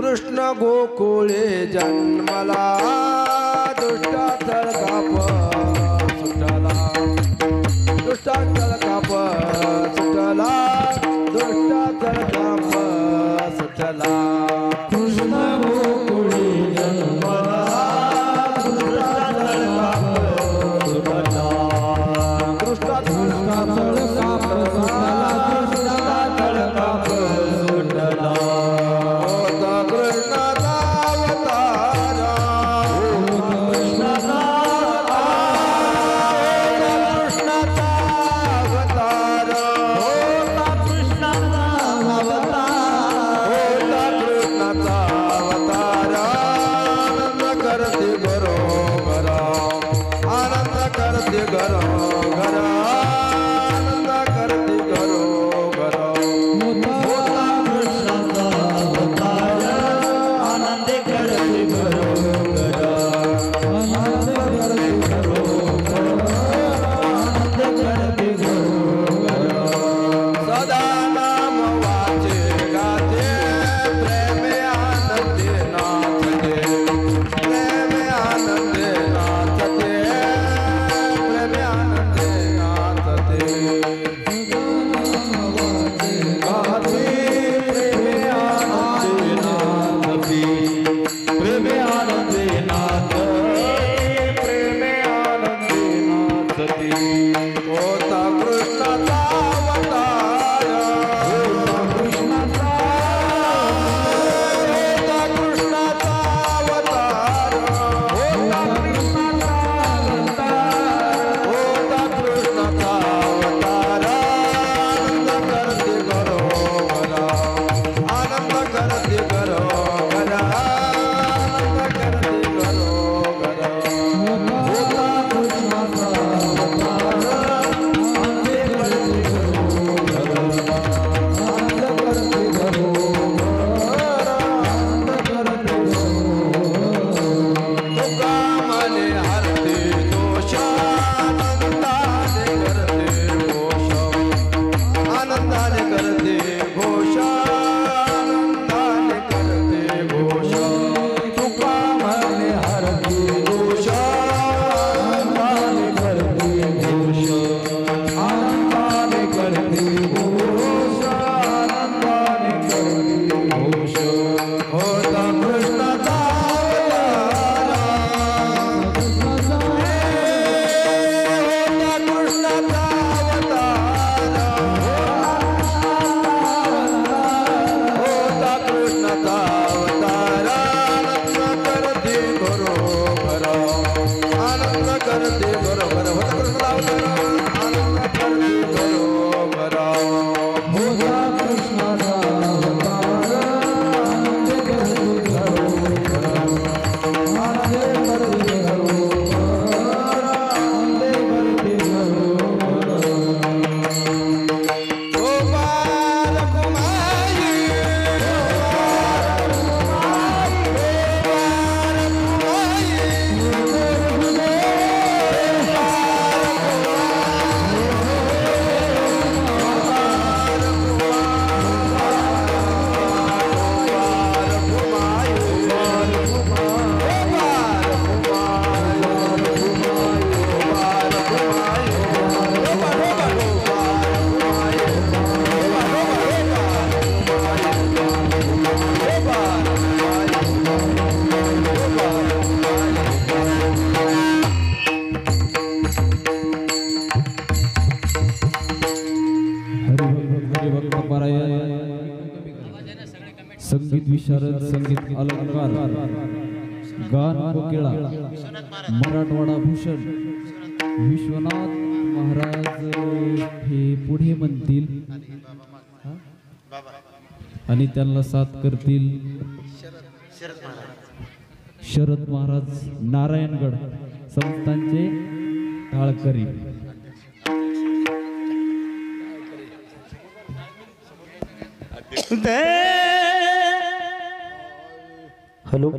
कृष्ण गोकुळे जन्मला दुष्टा तळकाप सुटला दुष्टा तळकाप सुटला दुष्टा तळकाप सुटला कृष्ण गोकुळे जन्मला दुष्टा तळकाप सुटला दुष्टा तळकाप सुटला दुष्टा तळकाप सुटला होता कृष्णाचा अवतार कृष्णाचा कृष्णाचा अवतार होता कृष्णाचा अवतार होता कृष्णाचा अवतार आनंद करते घरोघर आनंद करते घरोघर आनंद करते घरोघर होता कृष्णाचा अवतार आनंद करते घरोघर आनंद करते घरोघर आनंद करते घरोघर सदा नाम वाचे गाते प्रेमे आनंदे नाचते प्रेमे आनंदे नाचते प्रेमे आनंदे नाचते गाते प्रेमे आनंदे नाचते प्रेमे आनंदे नाचते प्रेमे आनंदे नाचते होता कृष्णाचा अवतार होता कृष्णाचा होता कृष्णाचा अवतार होता कृष्णाचा अवतार होता कृष्णाचा अवतार आनंद करते घरोघर आनंद करते घरोघर आनंद करते घरोघर होता कृष्णाचा अवतार आनंद करते घरोघर आनंद करते घरोघर आनंद करते घरोघर तुका मने हरते दोष आनंदाने करते घोष आनंदाने करते घोष आनंदाने करते घोष तुका म्हणे हरते दोष आनंदाने करते घोष आनंदाने करते घोष आनंदाने करते घोष होता कृष्णाचा अवतार कृष्णाचा होता कृष्णाचा अवतार होता कृष्णाचा अवतार आनंद करते घरोघर आनंद करते घरोघर होता कृष्णाचा अवतार आनंद करते घरोघर होता कृष्णाचा अवतार आनंद करते घरोघर आनंद करते घरोघर आनंद करते घरोघर गोपाल कुमारी हरिभक्त पारायण संगीत विशारद संगीत अलंकार गान कोकिळा मराठवाडा भूषण विश्वनाथ महाराज हे पुढे म्हणतील आणि त्यांना साथ करतील शरद महाराज नारायणगड संस्थांचे टाळकरी. हॅलो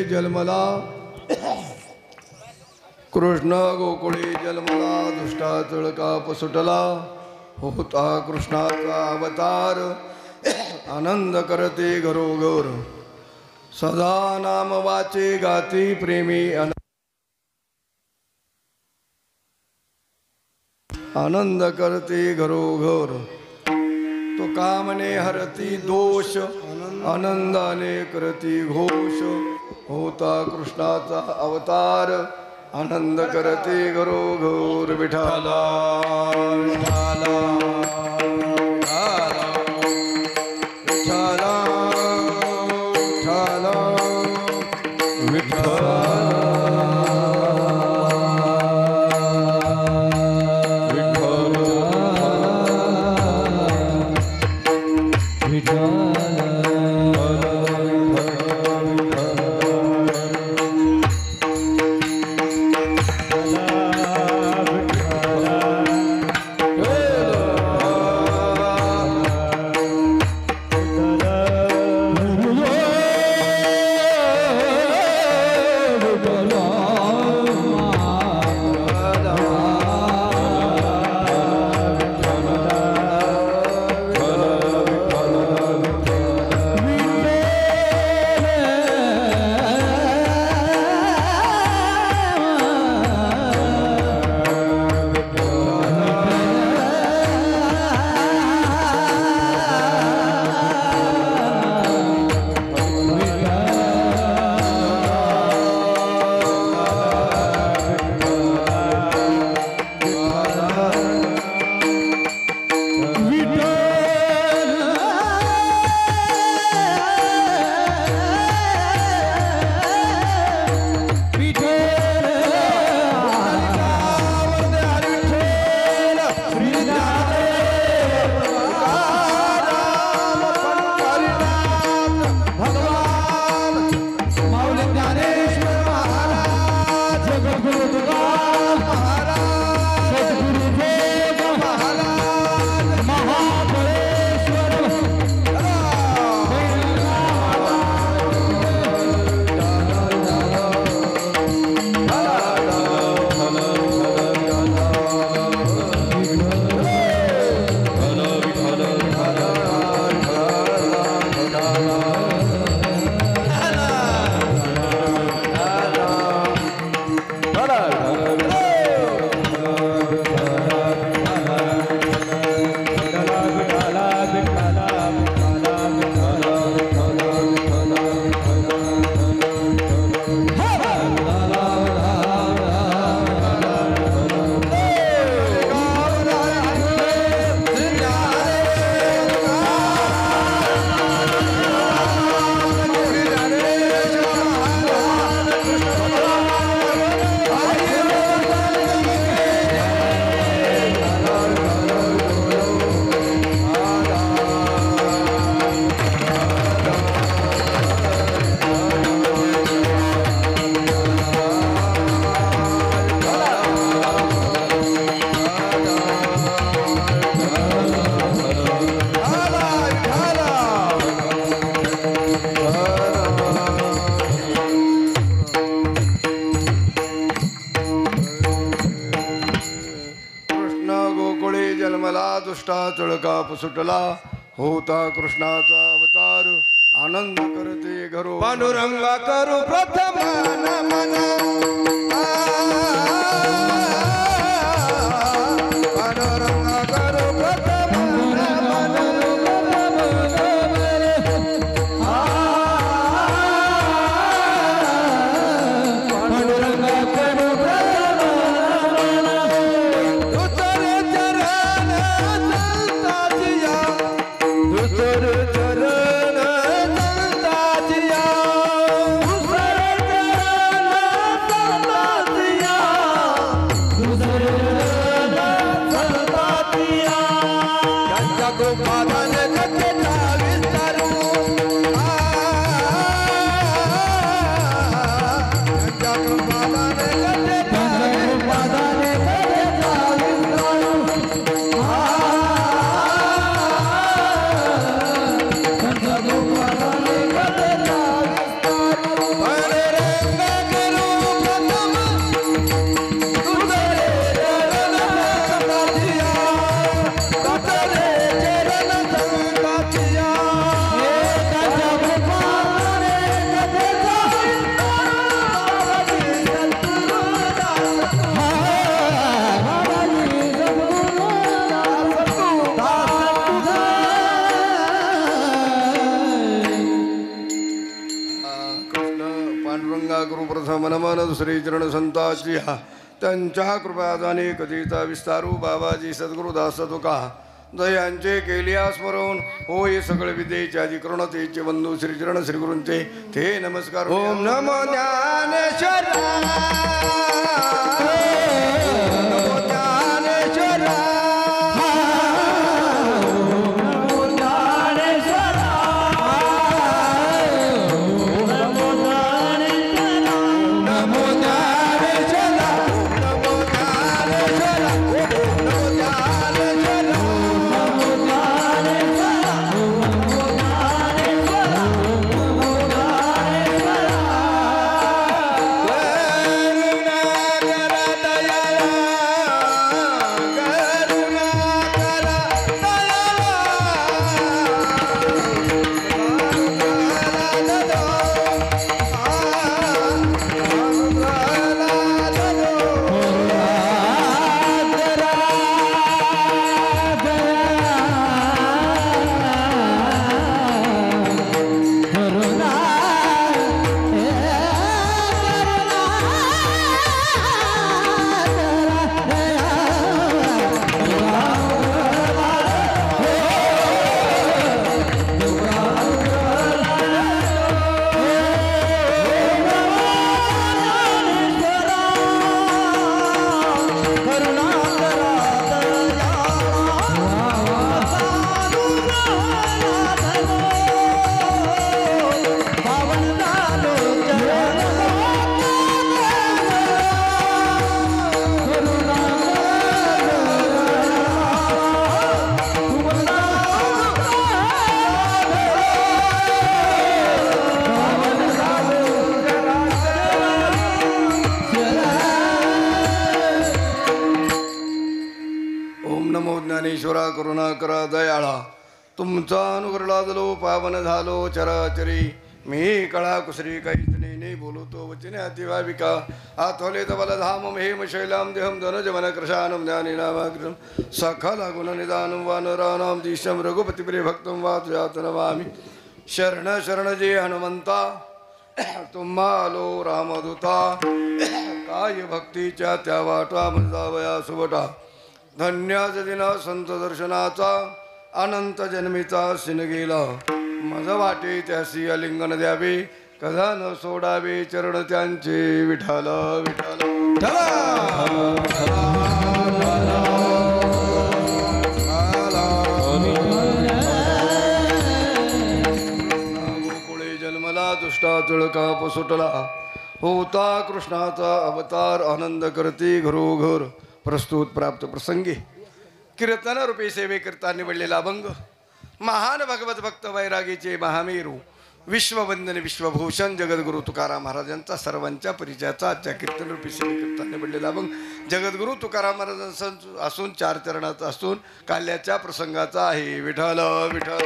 जन्मला कृष्ण गोकुळी जन्मला दुष्टा चळका सुटला होता कृष्णाचा अवतार आनंद करते घरोघर सदा नाम वाचे गाती प्रेमी आनंद करते घरोघर तो कामने हरती दोष आनंदाने करती घोष होता कृष्णाचा अवतार आनंद करते घरोघर विठाला विठाला विठाला विठाला विठाला दुष्टा चळका पुसुटला होता कृष्णाचा अवतार आनंद करते घरो पांडुरंगा करू प्रथम नमन पांडुरंगा करू प्रथम नमन पांडुरंगा करू चरण चलता जिया प्रथम नमन दुसरी चरण संताची हा त्यांच्या कृपादाने कधीचा विस्तारू बाबाजी सद्गुरुदास तुका दयांचे केलिया स्मरून होय सगळे विद्येचे अधिकरण तेचे बंधू श्रीचरण श्रीगुरूंचे ते नमस्कार. ओम नमो ज्ञानेश्वर ज्ञानेश्वरा करुणा करा दयाळा तुमचा अनुग्रह लादलो पावन झालो चराचरी मी कळा कुसरी काहीच नाही बोलतो वचने अतिभाविका आथोले तबल धाम हेम शैलाम देहम धनज मन कृशानम ज्ञानीनामाग्रम सखा लागुन निदानम वानरानाम दिशम रघुपति प्रिय भक्तम वात नमामि शरण शरण जे हनुमंता तुम्हालो रामदूता काय भक्तीच्या त्या वाटा जावया सुबटा धन्याच दिना संत दर्शनाचा अनंत जन्मीचा सिन गेला मज वाटे त्यासी अलिंगन द्यावे कदा न सोडावे चरण त्यांचे विठाल विठाल गोकुळे जन्मला दुष्टा तुळका पसुटला होता कृष्णाचा अवतार आनंद करते घरोघर प्रस्तुत प्राप्त प्रसंगी कीर्तन रूपी सेवे करता निवडलेला अभंग महान भगवत भक्त वैरागीचे महामेरू विश्ववंदन विश्वभूषण जगद्गुरु तुकाराम महाराजांचा सर्वांच्या परिचयाचा आजच्या कीर्तन रूपी सेवे करता निवडलेला अभंग जगद्गुरु तुकाराम महाराजांचा असून 4 चरणाचा असून काल्याच्या प्रसंगाचा आहे. विठ्ठल विठ्ठल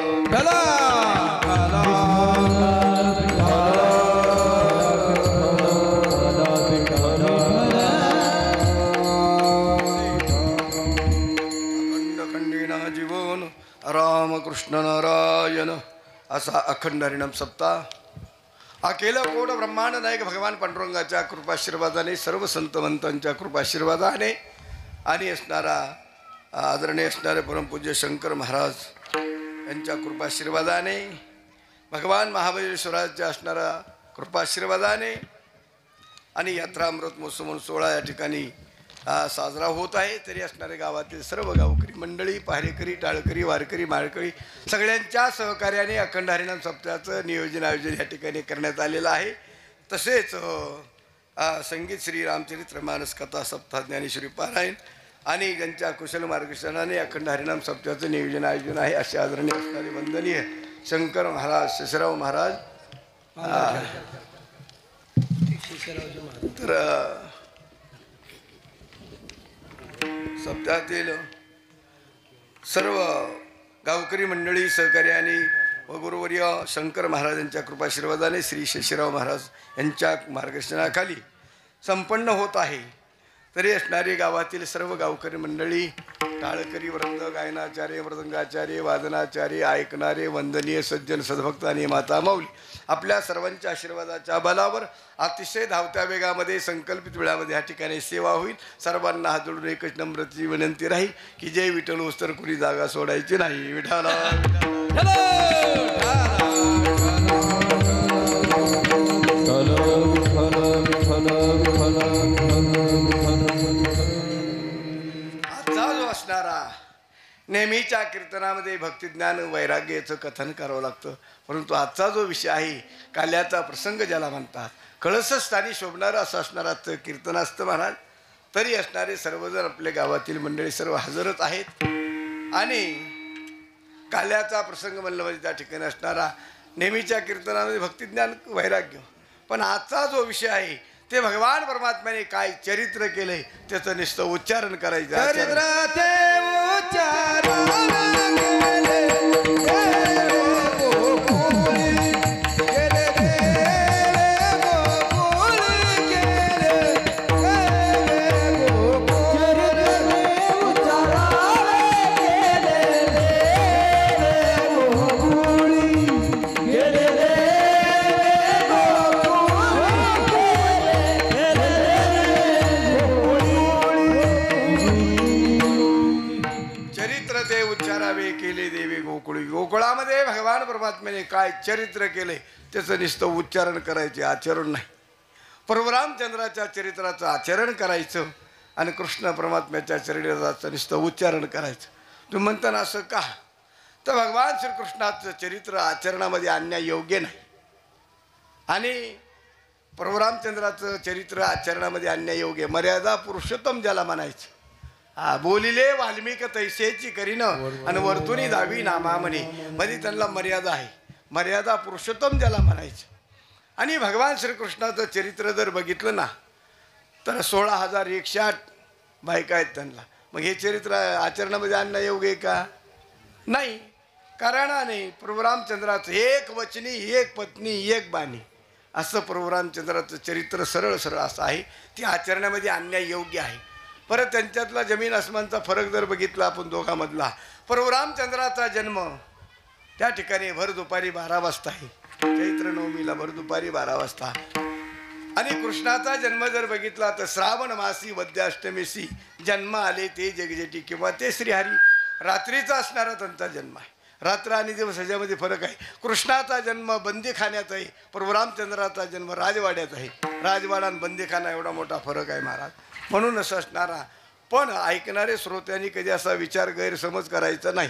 रामकृष्ण नारायण असा अखंड हरिनाम सप्ताह अखिल कोट ब्रह्मांड नायक भगवान पांडुरंगाच्या कृपाशीर्वादाने सर्व संतवंतांच्या कृपाशीर्वादाने आणि असणारा आदरणीय असणारे परमपूज्य शंकर महाराज यांच्या कृपाशीर्वादाने भगवान महाबळेश्वराच्या असणारा कृपाशीर्वादाने आणि यात्रा अमृत महोत्सव 16 या ठिकाणी साजरा होत आहे. तरी असणारे गावातील सर्व गावकरी मंडळी पहारेकरी टाळकरी वारकरी माळकरी सगळ्यांच्या सहकार्याने अखंड हरिनाम सप्ताहाचं नियोजन आयोजन या ठिकाणी करण्यात आलेलं आहे. तसेच संगीत श्री रामचरित्र मानस कथा सप्ताह ज्ञानेश्वरी पारायण आणि ज्यांच्या कुशल मार्गदर्शनाने अखंड हरिनाम सप्ताहाचं नियोजन आयोजन आहे असे आदरणीय असणारे वंदनीय शंकर महाराज शेषराव महाराज तर सप्ताहातील सर्व गावकरी मंडळी सहकार्याने व गुरुवर्य शंकर महाराजांच्या कृपाशीर्वादाने श्री शेषराव महाराज यांच्या मार्गदर्शनाखाली संपन्न होत आहे. तरी असणारी गावातील सर्व गावकरी मंडळी, टाळकरी वृंद, गायनाचार्य, मृदंगाचार्य, वादनाचार्य, ऐकणारे वंदनीय सज्जन सद्भक्त आणि माता माऊली, आपल्या सर्वांच्या आशीर्वादाच्या बलावर अतिशय धावत्या वेगामध्ये संकल्पित वेळामध्ये या ठिकाणी सेवा होईल. सर्वांना हात जोडून एकच नम्रतेची विनंती राहील की जय विठ्ठल होस्तर कुणी जागा सोडायची नाही. विठाला आजचा जो असणारा नेहमीच्या कीर्तनामध्ये भक्तिज्ञान वैराग्याचं कथन करावं लागतं, परंतु आजचा जो विषय आहे काल्याचा प्रसंग ज्याला म्हणतात, कळसस्थानी शोभणारं असं असणाराचं कीर्तन असतं महाराज. तरी असणारे सर्वजण आपल्या गावातील मंडळी सर्व हजरच आहेत आणि काल्याचा प्रसंग म्हणलं म्हणजे त्या ठिकाणी असणारा नेहमीच्या कीर्तनामध्ये भक्तिज्ञान वैराग्य. पण आजचा जो विषय आहे ते भगवान परमात्म्याने काय चरित्र केलंय त्याचं नुसतं उच्चारण करायचं. गोकुळामध्ये भगवान परमात्म्याने काय चरित्र केले त्याचं नुसतं उच्चारण करायचे, आचरण नाही. प्रभू रामचंद्राच्या चरित्राचं आचरण करायचं आणि कृष्ण परमात्म्याच्या चरित्राचं नुसतं उच्चारण करायचं. तुम्ही म्हणता ना असं का, तर भगवान श्रीकृष्णाचं चरित्र आचरणामध्ये आणण्या योग्य नाही आणि प्रभू रामचंद्राचं चरित्र आचरणामध्ये आणण्या योग्य. मर्यादा पुरुषोत्तम ज्याला म्हणायचं. बोलिले वाल्मिक तैसेची करीनं आणि वर्तुनी दावी नामा म्हणे, मध्ये त्यांना मर्यादा आहे. मर्यादा पुरुषोत्तम ज्याला म्हणायचं. आणि भगवान श्रीकृष्णाचं चरित्र जर बघितलं ना तर 16,108 बायका आहेत त्यांना. मग हे चरित्र आचरणामध्ये आणणं योग्य आहे का? नाही. कारणाने प्रभू रामचंद्राचं एक वचनी, एक पत्नी, एक बाणी असं प्रभू रामचंद्राचं चरित्र सरळ सरळ असं आहे, ते आचरणामध्ये आणण्या योग्य आहे. परत त्यांच्यातला जमीन आसमानचा फरक जर बघितला आपण दोघांमधला, प्रभू रामचंद्राचा जन्म त्या ठिकाणी भर दुपारी 12 वाजता आहे, चैत्र नवमीला भर दुपारी 12 वाजता. आणि कृष्णाचा जन्म जर बघितला तर श्रावण मासी वद्याष्टमीसी जन्म आले ते जगजेटी, किंवा ते श्रीहरी रात्रीचा असणारा त्यांचा जन्म आहे. रात्र आणि दिवस ह्याच्यामध्ये फरक आहे. कृष्णाचा जन्म बंदीखान्यात आहे, प्रभू रामचंद्राचा जन्म राजवाड्यात आहे. राजवाडा आणि बंदीखाना एवढा मोठा फरक आहे महाराज. म्हणून असं असणारा, पण ऐकणारे श्रोत्यांनी कधी असा विचार गैरसमज करायचा नाही.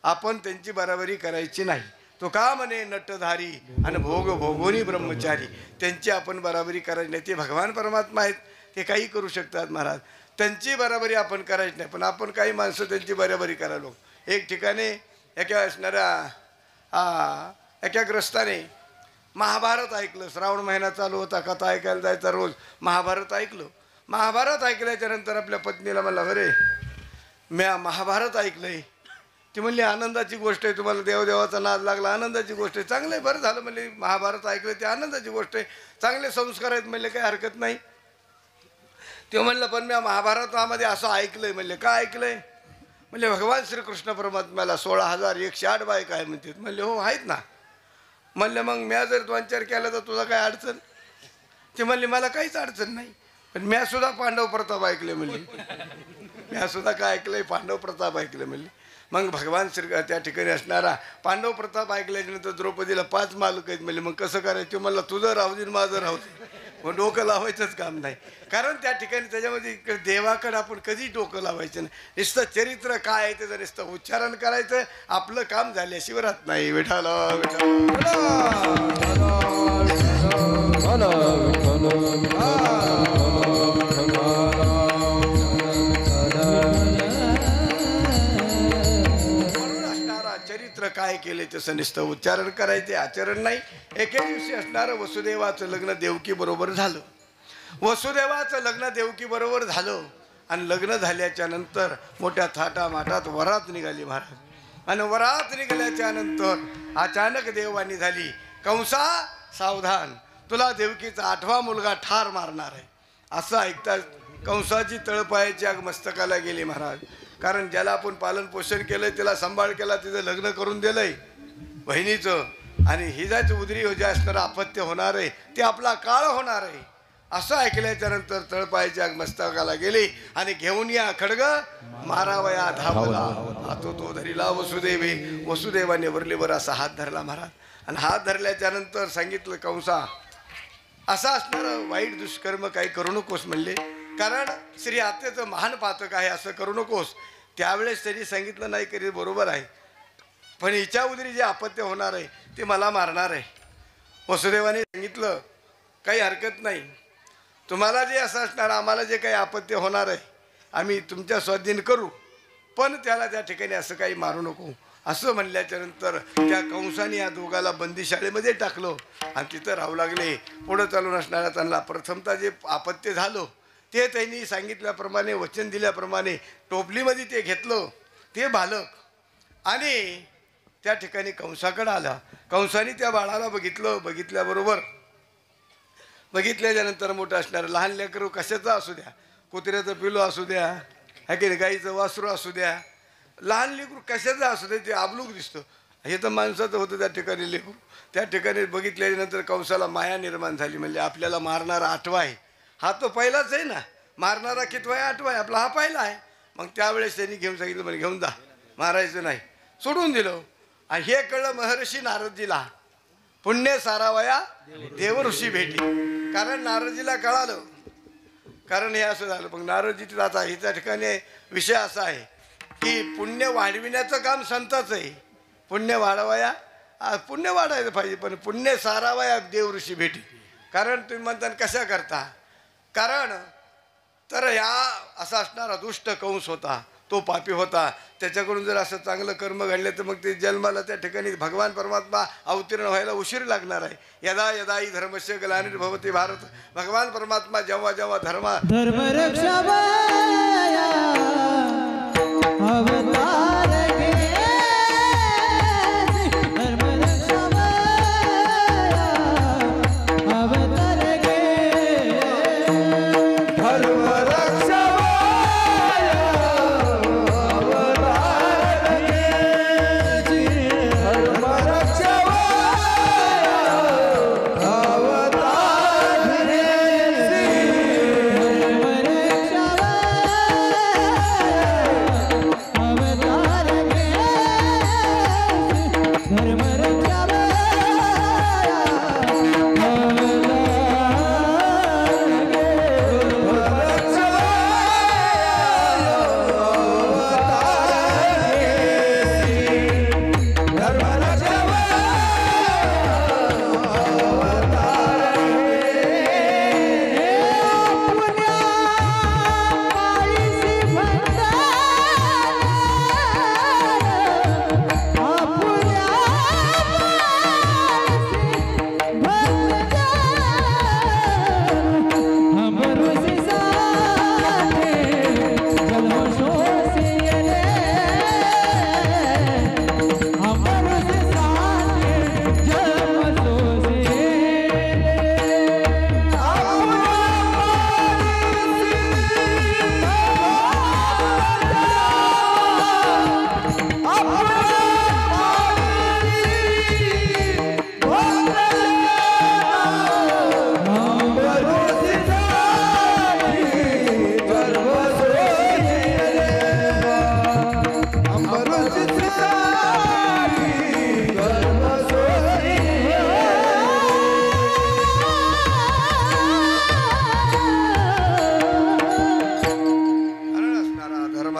आपण त्यांची बराबरी करायची नाही. तो का म्हणे नटधारी आणि भोग भोगोनी ब्रह्मचारी, त्यांची आपण बराबरी करायची नाही. ते भगवान परमात्मा आहेत, ते काही करू शकतात महाराज. त्यांची बराबरी आपण करायची नाही. पण आपण काही माणसं त्यांची बराबरी करायला. एक ठिकाणी एका असणाऱ्या एका ग्रस्ताने महाभारत ऐकलं. श्रावण महिना चालू होता, कथा ऐकायला जायचा रोज. महाभारत ऐकलं. महाभारत ऐकल्याच्या नंतर आपल्या पत्नीला म्हणला, अरे म्या महाभारत ऐकलंय. ती म्हणली आनंदाची गोष्ट आहे, तुम्हाला देवदेवाचा नाद लागला, आनंदाची गोष्ट आहे. चांगलं आहे, बरं झालं म्हणले. महाभारत ऐकलं ते आनंदाची गोष्ट आहे, चांगले संस्कार आहेत म्हणले, काही हरकत नाही. ते म्हणलं पण म्या महाभारतामध्ये असं ऐकलंय. म्हणले काय ऐकलंय? म्हणले भगवान श्रीकृष्ण परमात्म्याला 16,108 बायका आहे म्हणतात. म्हणले हो आहेत ना. म्हणले मग म्या जर 2-4 केलं तर तुझा काय अडचण? ते म्हणले मला काहीच अडचण नाही, पण म्या सुद्धा पांडव प्रताप ऐकले म्हणले. म्या सुद्धा काय ऐकलंय? पांडव प्रताप ऐकले म्हणले. मग भगवान श्री त्या ठिकाणी असणारा पांडव प्रताप ऐकल्याच्यानंतर द्रौपदीला 5 मालक आहेत म्हणले. मग कसं करायचं? म्हणलं तुझं राहू दे माझं राहू दे. मग डोकं लावायचंच काम नाही. कारण त्या ठिकाणी त्याच्यामध्ये देवाकडं आपण कधी डोकं लावायचं नाही. नुसतं चरित्र काय आहे त्याचं नुसतं उच्चारण करायचं, आपलं काम झाल्याशिवाय राहत नाही. विठाला चरित्र काय केले तसं नुसतं उच्चारण करायचे, आचरण नाही. एके दिवशी असणारं वसुदेवाचं लग्न देवकी बरोबर झालं. वसुदेवाचं लग्न देवकी बरोबर झालं आणि लग्न झाल्याच्या नंतर मोठ्या थाटामाटात वरात निघाली महाराज. आणि वरात निघाल्याच्या नंतर अचानक देववाणी झाली, कंसा सावधान, तुला देवकीचा 8वा मुलगा ठार मारणार आहे. असं ऐकता कंसाची तळपायाची आग मस्तकाला गेली महाराज. कारण ज्याला आपण पालन पोषण केलंय, त्याला सांभाळ केला, तिचं लग्न करून दिलंय बहिणीचं, आणि हिजाची उदरी जे असणारं अपत्य होणार आहे ते आपला काळ होणार आहे असं ऐकल्याच्या नंतर तळपायाची आग मस्तकाला गेली आणि घेऊन या खडग मारावया धावला. हातो तो धरिला वसुदेवे, वसुदेवाने वरलीवर असा हात धरला महाराज. आणि हात धरल्याच्या नंतर सांगितलं, कंसा असं असणारं वाईट दुष्कर्म काही करू नकोस म्हणले, कारण श्री आत्याचं महान पातक आहे, असं करू नकोस. त्यावेळेस त्यांनी सांगितलं, नाही करी बरोबर आहे, पण हिच्या उदरी जे अपत्य होणार आहे ते मला मारणार आहे. वसुदेवाने सांगितलं, काही हरकत नाही, तुम्हाला जे असं असणार, आम्हाला जे काही अपत्य होणार आहे आम्ही तुमच्या स्वाधीन करू, पण त्याला त्या ठिकाणी असं काही मारू नको. असं म्हणल्याच्या नंतर त्या कंसाने या दोघाला बंदीशाळेमध्ये टाकलं आणि तिथं राहू लागले. पुढं चालून असणाऱ्या त्यांना प्रथमतः जे अपत्य झालं ते त्यांनी सांगितल्याप्रमाणे, वचन दिल्याप्रमाणे टोपलीमध्ये ते घेतलं ते बालक आणि त्या ठिकाणी कंसाकडे आला. कंसाने त्या बाळाला बघितलं. बघितल्याच्या नंतर मोठं असणारं लहान लेकरू कशाचं असू द्या, कुत्र्याचं पिलो असू द्या, है की नाही, गाईचं वासरू असू द्या, लहान लेकरू कशाचं असू द्या, ते आबलूक दिसतं. हे तर माणसाचं होतं त्या ठिकाणी लेकरू. त्या ठिकाणी बघितल्यानंतर कंसाला माया निर्माण झाली. म्हणजे आपल्याला मारणारा आठवा आहे, हा तो पहिलाच आहे ना, मारणारा कितवा आहे, आठवा आहे, आपला हा पहिला आहे. मग त्यावेळेस त्यांनी घेऊन सांगितलं, म्हणजे घेऊन जा, मारायचं नाही, सोडून दिलं. आणि हे कळलं महर्षी नारदजीला, पुण्य सारावया देव ऋषी भेटी. कारण नारदजीला कळालं, कारण हे असं झालं. मग नारदजी आता हिच्या ठिकाणी विषय असा आहे की पुण्य वाढविण्याचं काम संताचं आहे. पुण्य वाढवाया, पुण्य वाढायला पाहिजे, पण पुण्य सारावया देव ऋषी भेटी. कारण तुम्ही म्हणता कशा करता, कारण तर ह्या असा असणारा दुष्ट कंस होता, तो पापी होता, त्याच्याकडून जर असं चांगलं कर्म घडलं तर मग ते जन्माला त्या ठिकाणी भगवान परमात्मा अवतीर्ण व्हायला उशीर लागणार आहे. यदा यदा ही धर्मस्य ग्लानिर्भवति भारत, भगवान परमात्मा जेव्हा जेव्हा धर्मरक्षा अवतार घे, धर्मरक्षा अवतार घे, धर्मरक्षा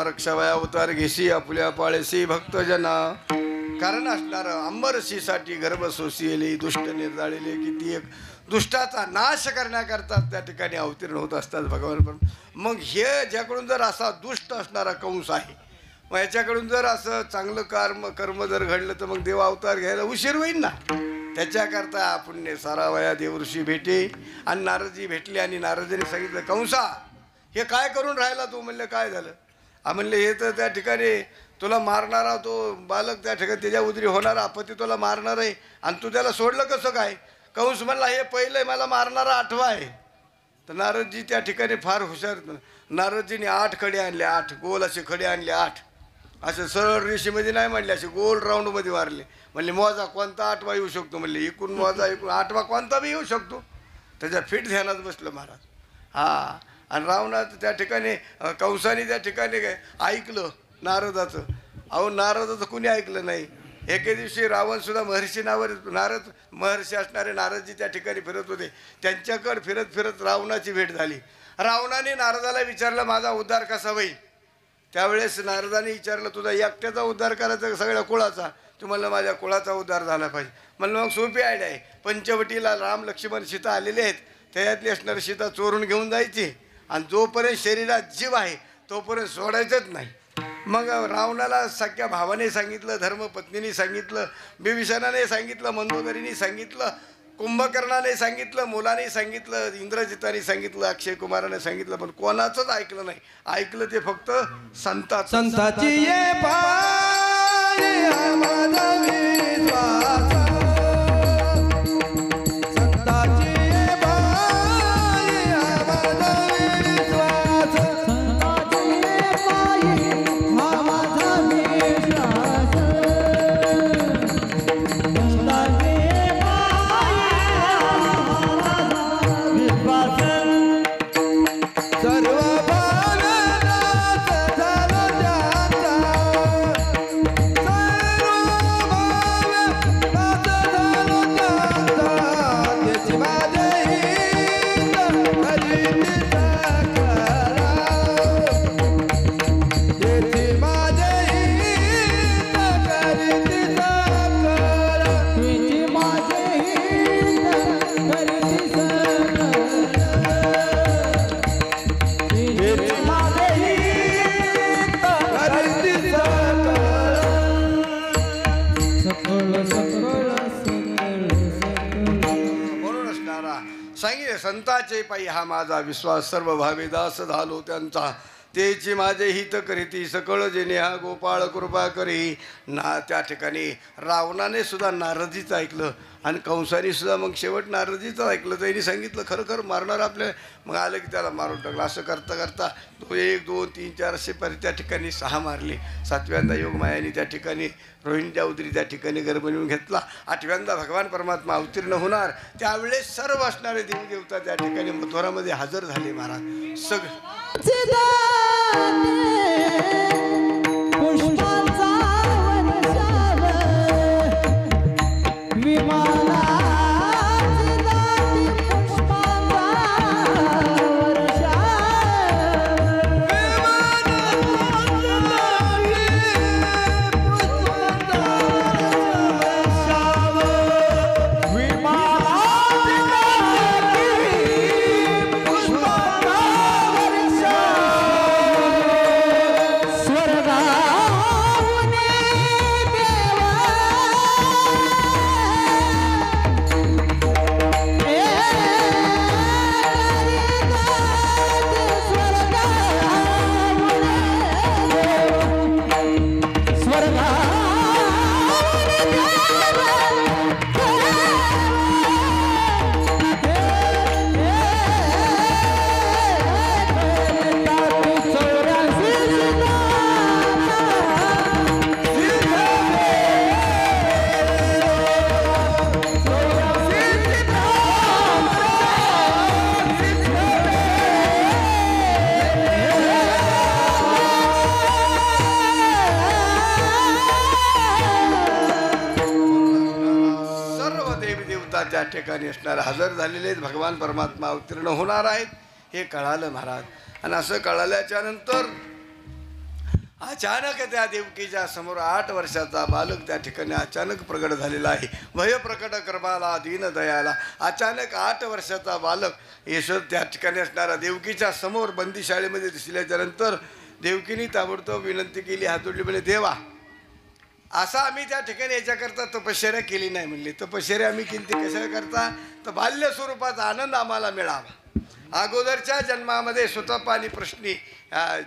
रक्षावया अवतार घेशी आपल्या पाळेसी भक्तजना. कारण असणार अंबरशीसाठी गर्भ सोसिएले दुष्ट निर्जाळलेले किती एक दुष्टाचा नाश करण्याकरता त्या ठिकाणी अवतीर्ण होत असतात भगवान. पण मग हे ज्याकडून जर असा दुष्ट असणारा कंस आहे, मग याच्याकडून जर असं चांगलं कर्म जर घडलं तर मग देव अवतार घ्यायला उशीर होईल ना. त्याच्याकरता पुण्य सारावया देवऋषी भेटे. आणि नारदजी भेटले आणि नारदजीने सांगितलं, कंसा हे काय करून राहिला तू? म्हणलं काय झालं? म्हणले हे तर त्या ठिकाणी तुला मारणारा तो बालक त्या ठिकाणी त्याच्या उदरी होणारा आपत्ती तुला मारणार आहे आणि तू त्याला सोडलं कसं काय? कंस म्हणला, हे पहिलं मला मारणारा आठवा आहे. तर नारदजी त्या ठिकाणी फार हुशार. नारदजीने 8 खडे आणले, 8 गोल असे खडे आणले, 8 असं सरळ रेषेमध्ये नाही म्हणले, असे गोल राऊंडमध्ये मारले. म्हणले मोजा कोणता 8वा येऊ शकतो, म्हणले इकून मोजा, इकून 8वा कोणता बी येऊ शकतो. त्याच्या फिट ध्यानात बसलं महाराज. हा, आणि रावणात त्या ठिकाणी कंसाने त्या ठिकाणी काय ऐकलं नारदाचं. अहो नारदाचं कुणी ऐकलं नाही. एके दिवशी रावण सुद्धा महर्षी नावावर, नारद महर्षी असणारे नारदजी त्या ठिकाणी फिरत होते. त्यांच्याकडे फिरत फिरत रावणाची भेट झाली. रावणाने नारदाला विचारलं माझा उद्धार कसा होईल. त्यावेळेस नारदाने विचारलं तुझा एकट्याचा उद्धार करायचा सगळ्या कुळाचा. तुम्हाला माझ्या कुळाचा उद्धार झाला पाहिजे. म्हणलं मग सोपी आयडिया आहे. पंचवटीला राम लक्ष्मण सीता आलेले आहेत, त्याच्यातली असणारी सीता चोरून घेऊन जायची आणि जोपर्यंत शरीरात जीव आहे तोपर्यंत सोडायचंच नाही. मग रावणाला सख्या भावाने सांगितलं, धर्मपत्नीने सांगितलं, बिभीषणाने सांगितलं, मंदोदरीने सांगितलं, कुंभकर्णाने सांगितलं, मुलाने सांगितलं, इंद्रजिताने सांगितलं, अक्षय कुमाराने सांगितलं, पण कोणाचंच ऐकलं नाही. ऐकलं ते फक्त संताची ये पाय माझा विश्वास. संताची ये पाय माझा विश्वास. संताची ये पाय माझा विश्वास. संताची ये पाय सर्व भावनात झालो ज्याचा. सर्व भावनात झालो ज्याचा. त्याची माझे हित करीत साकारा. त्याची माझे हित करीत साकारा. त्याची माझे हित करीत साकारा. म्हणून असणारा सांगितले संताचे पायी हा माझा विश्वास. सर्व भावे दास झालो त्यांचा. तेची माझे हित करीती सकळ जेणे हा गोपाळ कृपा करी. त्या ठिकाणी रावणाने सुद्धा नारदीचं ऐकलं आणि कंसाने सुद्धा मग शेवट नारदीचं ऐकलं. त्यांनी सांगितलं खरं खरं मारणार आपल्या. मग आलं की त्याला मारून टाकलं. असं करता करता 1 2 3 4 असे त्या ठिकाणी 6 मारले. 7व्यांदा योगमायाने त्या ठिकाणी रोहिणी उदरी त्या ठिकाणी गर्भ नेऊन घेतला. 8व्यांदा भगवान परमात्मा अवतीर्ण होणार. त्यावेळेस सर्व असणारे देवदेवता त्या ठिकाणी मथुरामध्ये हजर झाले महाराज. सगळं पुष्पांचा वर्षाव विमानाची दाटी. पुष्पांचा वर्षाव त्या ठिकाणी असणार हजर झालेले आहेत. भगवान परमात्मा अवतीर्ण होणार आहेत हे कळालं महाराज. आणि असं कळाल्याच्या नंतर अचानक त्या देवकीच्या समोर 8 वर्षाचा बालक त्या ठिकाणी अचानक प्रगट झालेला आहे. भय प्रकट कृपाला दीन दयाला. अचानक 8 वर्षाचा बालक येशोद त्या ठिकाणी असणारा देवकीच्या समोर बंदीशाळेमध्ये दिसल्याच्या नंतर देवकीने ताबडतोब विनंती केली, हात जोडली, म्हणे देवा असं आम्ही त्या ठिकाणी याच्याकरता तपश्चर्या केली नाही. म्हणली तपश्चर्या आम्ही केली ती कशाकरता, तर बाल्य स्वरूपाचा आनंद आम्हाला मिळावा. अगोदरच्या जन्मामध्ये सुतप आणि प्रश्नी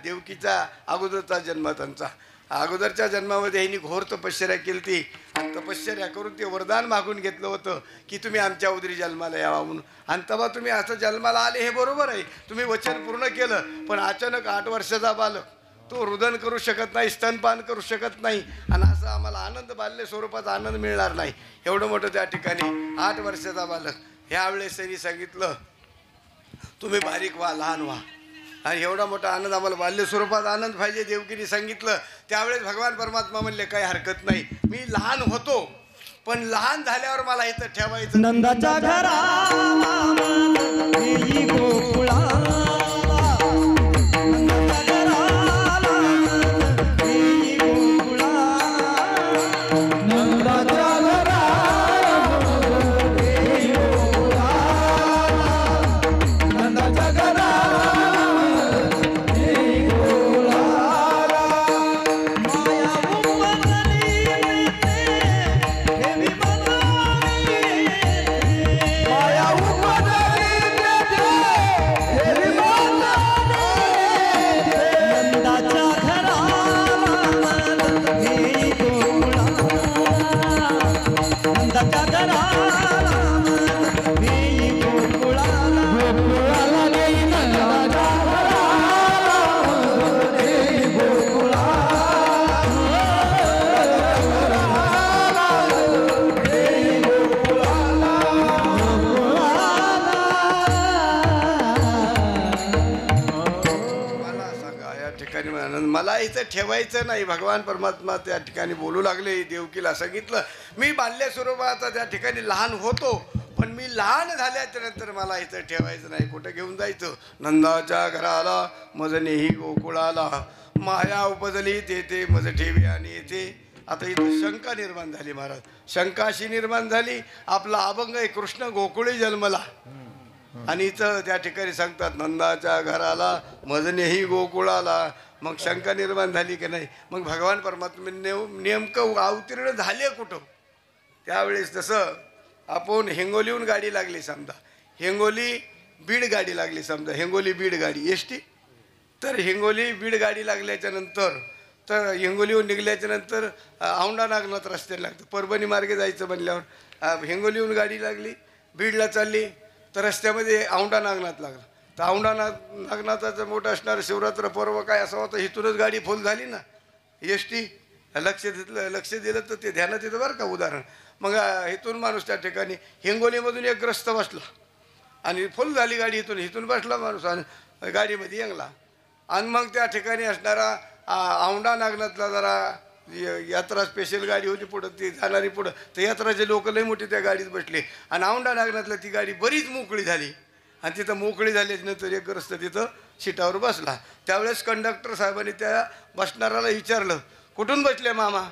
देवकीचा अगोदरचा जन्म त्यांचा अगोदरच्या जन्मामध्ये ह्यांनी घोर तपश्चर्या केली ती आणि तपश्चर्या करून ते वरदान मागून घेतलं होतं की तुम्ही आमच्या उदरी जन्माला यावा म्हणून. आणि तेव्हा तुम्ही असं जन्माला आले हे बरोबर आहे, तुम्ही वचन पूर्ण केलं. पण अचानक 8 वर्षाचा बालक तो रुदन करू शकत नाही, स्तनपान करू शकत नाही आणि असं आम्हाला आनंद बाल्य स्वरूपाचा आनंद मिळणार नाही. एवढं मोठं त्या ठिकाणी 8 वर्षाचा बालक. ह्यावेळेस त्यांनी सांगितलं तुम्ही बारीक व्हा, लहान व्हा. आणि एवढा मोठा आनंद आम्हाला बाल्य स्वरूपात आनंद पाहिजे देवकीने सांगितलं. त्यावेळेस भगवान परमात्मा म्हणले काही हरकत नाही, मी लहान होतो पण लहान झाल्यावर मला इथं ठेवायचं. नंदाच्या घरा गोकुळा मला इथं ठेवायचं नाही. भगवान परमात्मा त्या ठिकाणी बोलू लागले. देवकीला सांगितलं मी बाल्य स्वरूपाचा त्या ठिकाणी लहान होतो पण मी लहान झाल्याच्या नंतर मला इथं ठेवायचं नाही. कुठं घेऊन जायचं? नंदाच्या घराला मज नेही गोकुळाला, माया उपजली तेथे मज ठेवी आणि येथे. आता इथं शंका निर्माण झाली महाराज. शंका अशी निर्माण झाली आपला अभंग आहे कृष्ण गोकुळी जन्मला आणि इथं त्या ठिकाणी सांगतात नंदाच्या घराला मजनेही गोकुळाला. मग शंका निर्माण झाली की नाही? मग भगवान परमात्मा नेमकं अवतीर्ण झाले कुठं? त्यावेळेस तसं आपण हिंगोलीहून गाडी लागली समजा, हिंगोली बीड गाडी लागली समजा, हिंगोली बीड गाडी एस टी. तर हिंगोली बीड गाडी लागल्याच्या नंतर तर हिंगोलीहून निघल्याच्या नंतर औंढा नागनाथ रस्त्याला लागतं. परभणी मार्गे जायचं म्हणल्यावर हिंगोलीहून गाडी लागली, बीडला चालली तर रस्त्यामध्ये औंढा नागनाथ लागलं. तर औंढा नागनाथाचं मोठं असणारं शिवरात्र पर्व काय असं होतं, इथूनच गाडी फुल झाली ना एस टी. लक्ष दिलं तर ते ध्यानात येतं बरं का उदाहरण. मग इथून माणूस त्या ठिकाणी हिंगोलीमधून एक ग्रस्त बसला आणि फुल झाली गाडी, इथून बसला माणूस आणि गाडीमध्ये येंगला. आणि मग त्या ठिकाणी असणारा औंढा नागनाथला जरा यात्रा स्पेशल गाडी होती पुढं ती जाणारी पुढं, तर यात्राचे लोक लई मोठे त्या गाडीत बसले आणि औंढा नागनाथला ती गाडी बरीच मोकळी झाली. आणि तिथं मोकळी झाल्याच्या नंतर एक ग्रस्त तिथं सीटावर बसला. त्यावेळेस कंडक्टर साहेबांनी त्या बसणाऱ्याला विचारलं कुठून बसले मामा?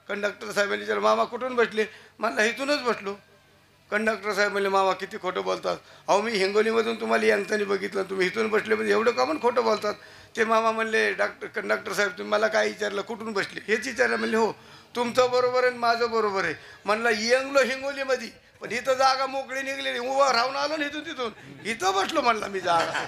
कंडक्टर साहेबांनी विचारलं मामा कुठून बसले? म्हणलं इथूनच बसलो. कंडक्टर साहेब म्हणले मामा किती खोटं बोलतात. अहो मी हिंगोलीमधून तुम्हाला यांतानी बघितलं, तुम्ही इथून बसले म्हणजे एवढं का म्हणून खोटं बोलतात? ते मामा म्हणले कंडक्टर साहेब तुम्ही मला काय विचारलं कुठून बसले हेच विचारलं. म्हणले हो तुमचं बरोबर आहे माझं बरोबर आहे. म्हणलं येंगलो हिंगोलीमध्ये पण इथं जागा मोकळी निघलेली, उभं राहून आलो ना इथून इथं बसलो म्हणला मी जागा.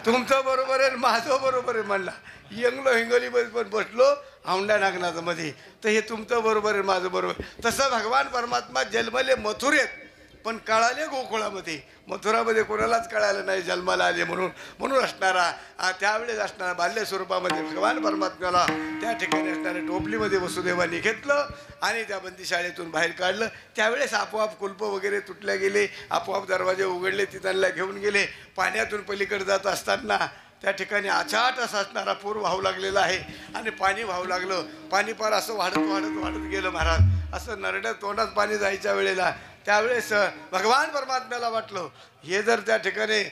तुमचं बरोबर आहे माझं बरोबर आहे म्हणला. येंगलो हिंगोलीमध्ये पण बसलो औंढा नागनाथमध्ये, तर हे तुमचं बरोबर आहे माझं बरोबर. तसं भगवान परमात्मा जन्मले मथुरेत पण कळाले गोकुळामध्ये. मथुरामध्ये कोणालाच कळालं नाही जन्माला आले म्हणून असणारा त्यावेळेस असणारा बाल्य स्वरूपामध्ये भगवान परमात्म्याला त्या ठिकाणी असणाऱ्या टोपलीमध्ये वसुदेवांनी घेतलं आणि त्या बंदीशाळेतून बाहेर काढलं. त्यावेळेस आपोआप कुलप वगैरे तुटल्या गेले, आपोआप दरवाजे उघडले, ती त्यांना घेऊन गेले. पाण्यातून पलीकडे जात असताना त्या ठिकाणी अचाट असा असणारा पूर वाहू लागलेला आहे आणि पाणी वाहू लागलं. पाणी पार असं वाढत गेलं महाराज. असं नरड्या तोंडात पाणी जायच्या वेळेला त्यावेळेस भगवान परमात्म्याला वाटलं हे जर त्या ठिकाणी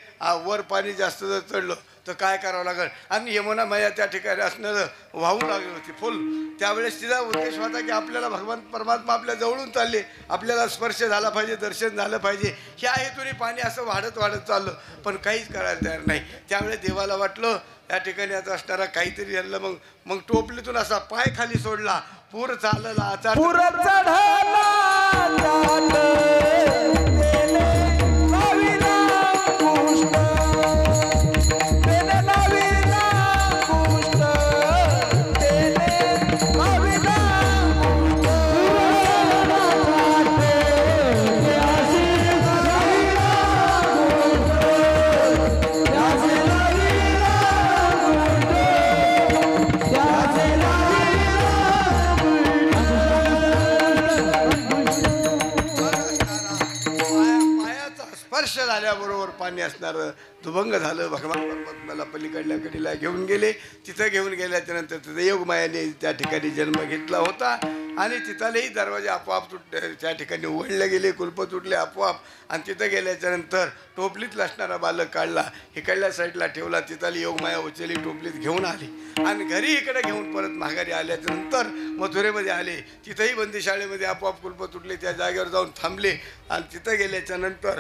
वर पाणी जास्त जर चढलं तर काय करावं लागेल. आणि यमुना मैया त्या ठिकाणी असणारं वाहू लागली होती फुल. त्यावेळेस तिचा उद्देश होता की आपल्याला भगवान परमात्मा आपल्या जवळून चालले, आपल्याला स्पर्श झाला पाहिजे, दर्शन झालं पाहिजे. ह्या हेतूने पाणी असं वाढत चाललं पण काहीच करायला तयार नाही. त्यावेळेस देवाला वाटलं त्या ठिकाणी आता असणारा काहीतरी झालं. मग टोपलीतून असा पाय खाली सोडला, पूर चालला सर्पांनी असणारं दुभंग झालं. भगवान परमात्म्याला पलीकडल्या कडीला घेऊन गेले. तिथं घेऊन गेल्याच्या नंतर तिथं योगमायाने त्या ठिकाणी जन्म घेतला होता आणि तिथलेही दरवाजे आपोआप त्या ठिकाणी उघडले गेले, कुलप तुटले आपोआप. आणि तिथं गेल्याच्या नंतर टोपलीत असणारा बालक काढला, इकडल्या साईडला ठेवला. तिथली योगमाया उचलली, टोपलीत घेऊन आली आणि घरी इकडे घेऊन परत माघारी आल्याच्या नंतर मथुरेमध्ये आले. तिथंही बंदीशाळेमध्ये आपोआप कुलप तुटले, त्या जागेवर जाऊन थांबले. आणि तिथं गेल्याच्या नंतर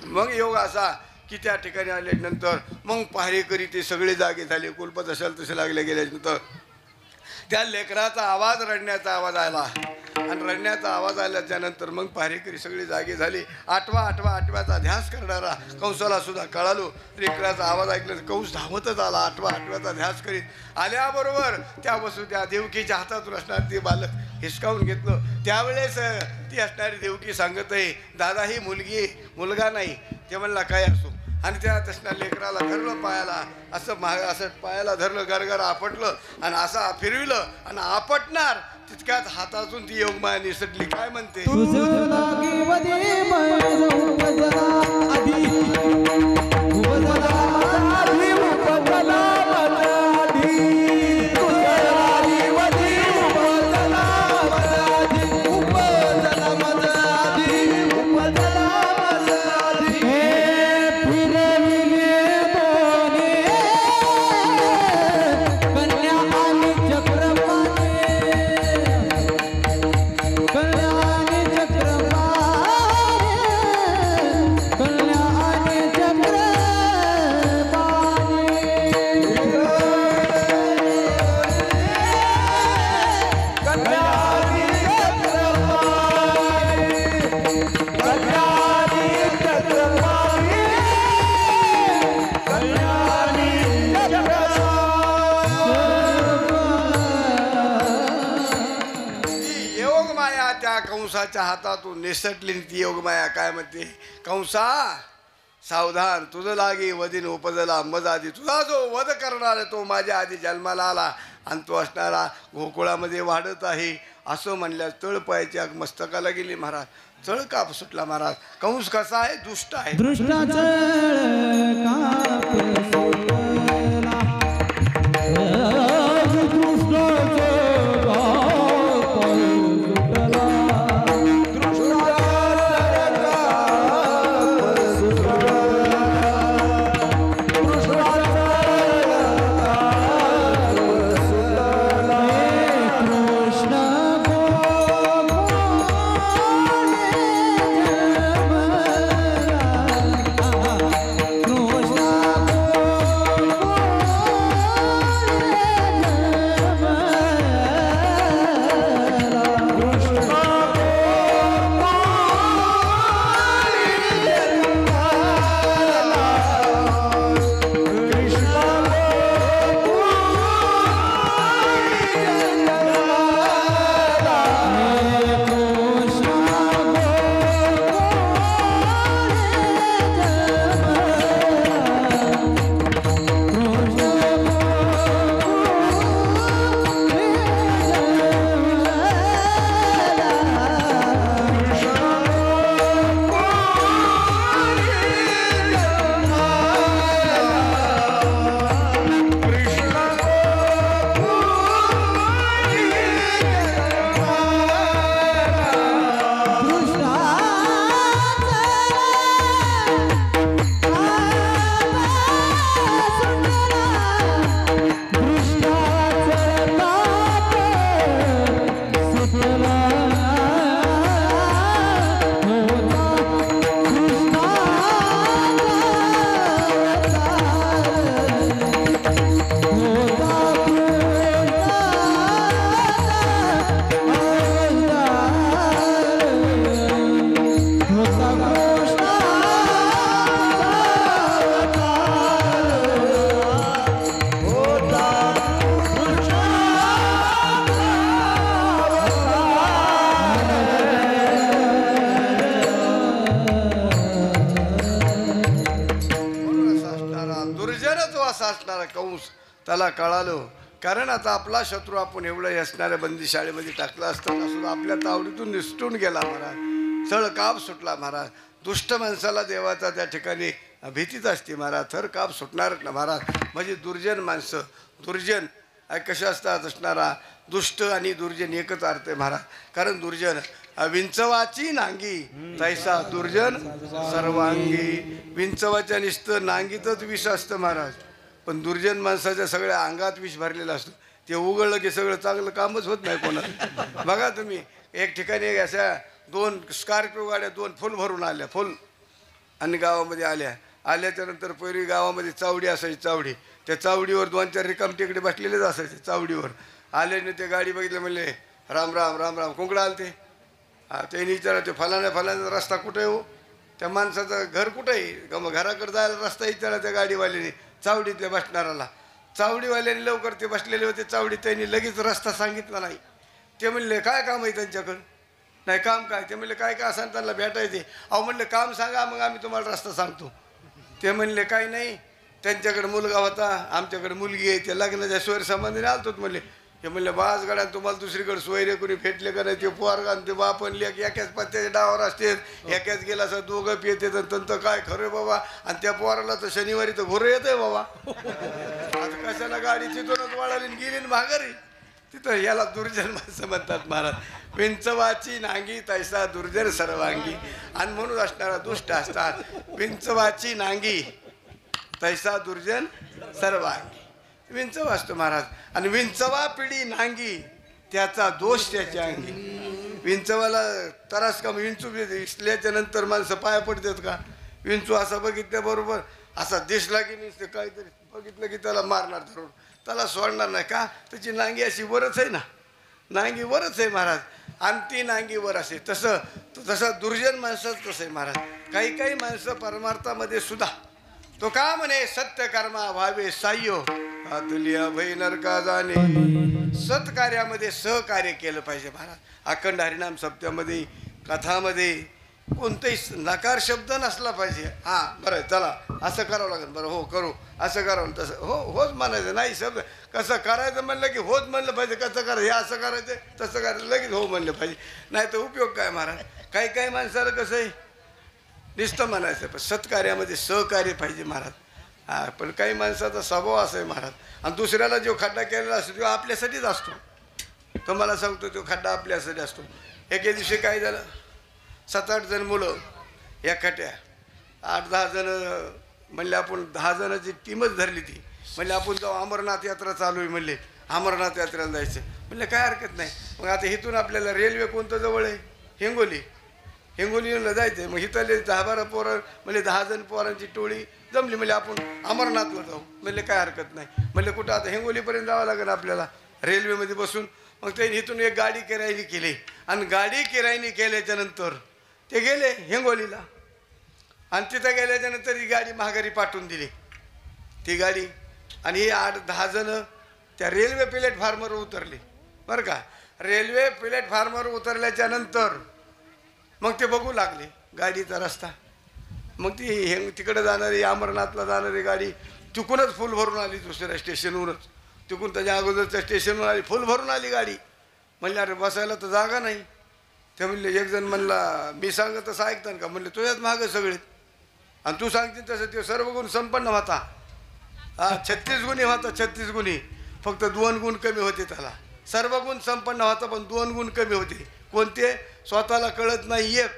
मग योग असा की त्या ठिकाणी आल्यानंतर मग पहारेकरी ते सगळे जागे झाले. कुलप जशाल तसे लागले गेल्यानंतर त्या लेकराचा आवाज, रडण्याचा आवाज आला आणि रडण्याचा आवाज आल्याच्या नंतर मग पहारेकरी सगळे जागे झाले. आठव्याचा ध्यास करणारा कंसाला सुद्धा कळालो. लेकराचा आवाज ऐकला, कंस धावतच आला. आठव्याचा ध्यास करीत आल्याबरोबर त्या वसुद्या देवकीच्या हातातून असणार ते बालक हिसकावून घेतलं. त्यावेळेस ती असणारी देवकी सांगत आहे, दादा ही मुलगी आहे, मुलगा नाही. ते म्हणला काय असो. आणि त्या तसल्या लेकराला धरलं पायाला, असं पायाला धरलं, गरगर आपटलं आणि असं फिरविलं आणि आपटणार तितक्यात हातातून ती योगमाया निसटली. काय म्हणते, कंसाच्या हातातून निसटली. ती योगमाया काय म्हणते, कंसा सावधान, तुझं लागे वदीन उपजला मजादी. तुझा जो वध करणार आहे तो माझ्या आधी जन्माला आला आणि तो असणारा गोकुळामध्ये वाढत आहे. असं म्हणल्यास तळपायाच्या मस्तकाला गेली महाराज. चळ काप सुटला महाराज. कंस कसा आहे, दुष्ट आहे. कंस त्याला कळालं. कारण आता आपला शत्रू आपण एवढं असणाऱ्या बंदीशाळेमध्ये टाकला असताना सुद्धा आपल्या तावडीतून निसटून गेला महाराज. चळ काप सुटला महाराज. दुष्ट माणसाला देवाचा त्या ठिकाणी भीतीच असते महाराज. थर काप सुटणारच ना महाराज. म्हणजे दुर्जन माणसं, दुर्जन कशा असतात असणारा, दुष्ट आणि दुर्जन एकच अर्थ आहे महाराज. कारण दुर्जन विंचवाची नांगी तैसा दुर्जन सर्वांगी. विंचवाच्या नुसतं नांगीतच विष असतं महाराज, पण दुर्जन माणसाच्या सगळ्या अंगात विष भरलेलं असतं. ते उघडलं की सगळं चांगलं कामच होत नाही कोणाला. बघा तुम्ही, एक ठिकाणी अशा 2 स्कॉर्पिओ गाड्या 2 फुल भरून आल्या, फुल, आणि गावामध्ये आल्याच्या नंतर पहिली गावामध्ये चावडी असायची. चावडी, त्या चावडीवर 2-4 रिकाम टेकडे बसलेलेच असायचे. चावडीवर आल्याने ते गाडी बघितलं, म्हणले राम राम राम राम. कोंकडं आलं ते. त्यांनी विचारलं ते फलाण्या रस्ता कुठे हो, त्या माणसाचं घर कुठं आहे, मग घराकडे जायला रस्ता विचारला त्या गाडीवाल्याने चावडीतल्या बसणाराला. चावडीवाल्याने लवकर ते बसलेले होते चावडीत, त्यांनी लगेच रस्ता सांगितला नाही. ते म्हणले काय काम आहे त्यांच्याकडं. नाही काम काय. ते म्हणले काय काय असं त्यांना भेटायचे. अहो म्हणले काम सांगा, मग आम्ही तुम्हाला रस्ता सांगतो. ते म्हणले काही नाही, त्यांच्याकडे मुलगा होता, आमच्याकडे मुलगी आहे, त्या लग्नाच्या सोयरे संबंधीने आलतोच म्हणले. हे म्हणले बाज गड्या तुम्हाला दुसरीकडे सोयरे कोणी भेटले का नाही. ते पोरगा आणि ते बापन लेक एकाच पत्त्याच्या डावावर असते, एकाच गेला असं दोघं पियते. तर काय खरं बाबा. आणि त्या पोराला तर शनिवारी तर घोरं येत आहे बाबा. आता कशाला गाडी तिथूनच वळाली गेली माघारी. तिथं याला दुर्जन माणसं म्हणतात महाराज. विंचवाची नांगी तैसा दुर्जन सर्वांगी. आणि म्हणून असणारा दुष्ट असतात. विंचवाची नांगी तैसा दुर्जन सर्वांगी. विंचवा असतो महाराज. आणि विंचवा पिढी नांगी त्याचा दोष त्याच्या अंगी. विंचवाला त्रास का. विंचू दिसल्याच्या नंतर माणसं पाया पडतात का. विंचू असा बघितल्याबरोबर असा दिसला की नुसते काहीतरी बघितलं की त्याला मारणार धरून, त्याला सोडणार नाही का. त्याची नांगी अशी वरच आहे ना, नांगी वरच आहे महाराज. आणि ती नांगी वर असे. तसं दुर्जन माणसाच तसं आहे महाराज. काही काही माणसं परमार्थामध्ये सुद्धा तो का म्हणे सत्य कर्मा व्हावे साह्य तुलिया भई नरका जाणे. सत्कार्यामध्ये सहकार्य केलं पाहिजे महाराज. अखंड हरिनाम सप्त्यामध्ये कथामध्ये कोणताही नकार शब्द नसला पाहिजे. हां बरं चला असं करावं लागेल, बरं हो करू, असं करावं, तसं हो होच म्हणायचं नाही. शब्द कसं करायचं म्हणलं की होच म्हणलं पाहिजे. कसं करायचं, हे असं करायचं तसं करायचं लगेच हो म्हणलं पाहिजे. नाही तर उपयोग काय महाराज. काही काही माणसाला कसं आहे नुसतं म्हणायचं, पण सत्कार्यामध्ये सहकार्य पाहिजे महाराज. पण काही माणसाचा स्वभाव असा आहे महाराज. आणि दुसऱ्याला जो खड्डा केलेला असतो तो आपल्यासाठीच असतो. तुम्हाला सांगतो तो खड्डा आपल्यासाठी असतो. एके दिवशी काय झालं, 7-8 जण मुलं एखाट्या 8-10 जण म्हणले, आपण 10 जणांची टीमच धरली ती. म्हणले आपण जाऊ, अमरनाथ यात्रा चालू आहे म्हणले, अमरनाथ यात्रेला जायचं. म्हणले काय हरकत नाही. मग आता इथून आपल्याला रेल्वे कोणतं जवळ आहे, हिंगोलीला जायचं आहे. मग इथले 10-12 पोरं म्हणजे 10 जण पोरांची टोळी जमली. म्हणजे आपण अमरनाथला जाऊ. म्हणजे काय हरकत नाही. म्हणजे कुठं आता हिंगोलीपर्यंत जावं लागेल आपल्याला रेल्वेमध्ये बसून. मग त्यांनी इथून एक गाडी किरायनी केली. आणि गाडी किरायनी केल्याच्या नंतर ते गेले हिंगोलीला. आणि तिथं गेल्याच्या नंतर ही गाडी माघारी पाठवून दिली ती गाडी. आणि ही 8-10 जण त्या रेल्वे प्लॅटफॉर्मवर उतरले बरं का. रेल्वे प्लॅटफॉर्मवर उतरल्याच्या नंतर मग ते बघू लागले गाडीचा रस्ता. मग ती तिकडे जाणारी अमरनाथला जाणारी गाडी तिकूनच फुल भरून आली. दुसऱ्या स्टेशनवरच तिकून त्याच्या अगोदरच्या स्टेशनवर आली, फुल भरून आली गाडी. म्हणले अरे बसायला तर जागा नाही. ते म्हणले, एक जण म्हणला मी सांगत तसं ऐकतान का. म्हणले तुझ्याच मागं सगळे, आणि तू सांगते तसं. ते सर्व गुण संपन्न होता. 36 गुणी होता, 36 गुणी. फक्त 2 गुण कमी होते त्याला. सर्व गुण संपन्न होता पण 2 गुण कमी होते. कोणते, स्वतःला कळत नाही एक,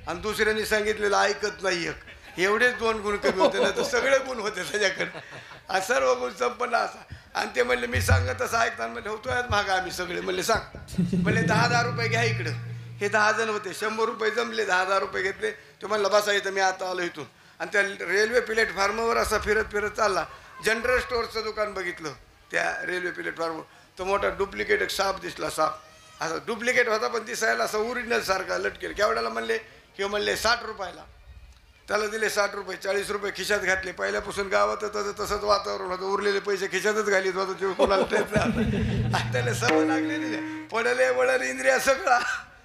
आणि दुसऱ्यांनी सांगितलेलं ऐकत नाही एक. एवढेच 2 गुण कमी होते, नाही तर सगळे गुण होते त्याच्याकडे. आणि सर्व गुण संपन्न असा. आणि ते म्हणले मी सांगत तसं ऐकताना. म्हणले होतो यात मागं आम्ही सगळे. म्हणले सांग. म्हणले 10,000 रुपये घ्या इकडं. हे 10 जण होते. 100 रुपये जमले, 10,000 रुपये घेतले. तो म्हणला बसा इथं, मी आता आलो इथून. आणि त्या रेल्वे प्लॅटफॉर्मवर असा फिरत फिरत चालला. जनरल स्टोअरचं दुकान बघितलं त्या रेल्वे प्लॅटफॉर्मवर. तो मोठा डुप्लिकेट एक साप दिसला. साप असा डुप्लिकेट होता पण दिसायला असा ओरिजिनल सारखा लटकेल. केवढ्याला म्हणले, किंवा म्हणले 60 रुपयाला. त्याला दिले 60 रुपये. 40 रुपये खिशात घातले. पहिल्यापासून गावात तसंच वातावरण होतं. उरलेले पैसे खिशातच घालीत होतं. ते कोणाला त्याला सवय लागलेली पडले वळण इंद्रिया सगळा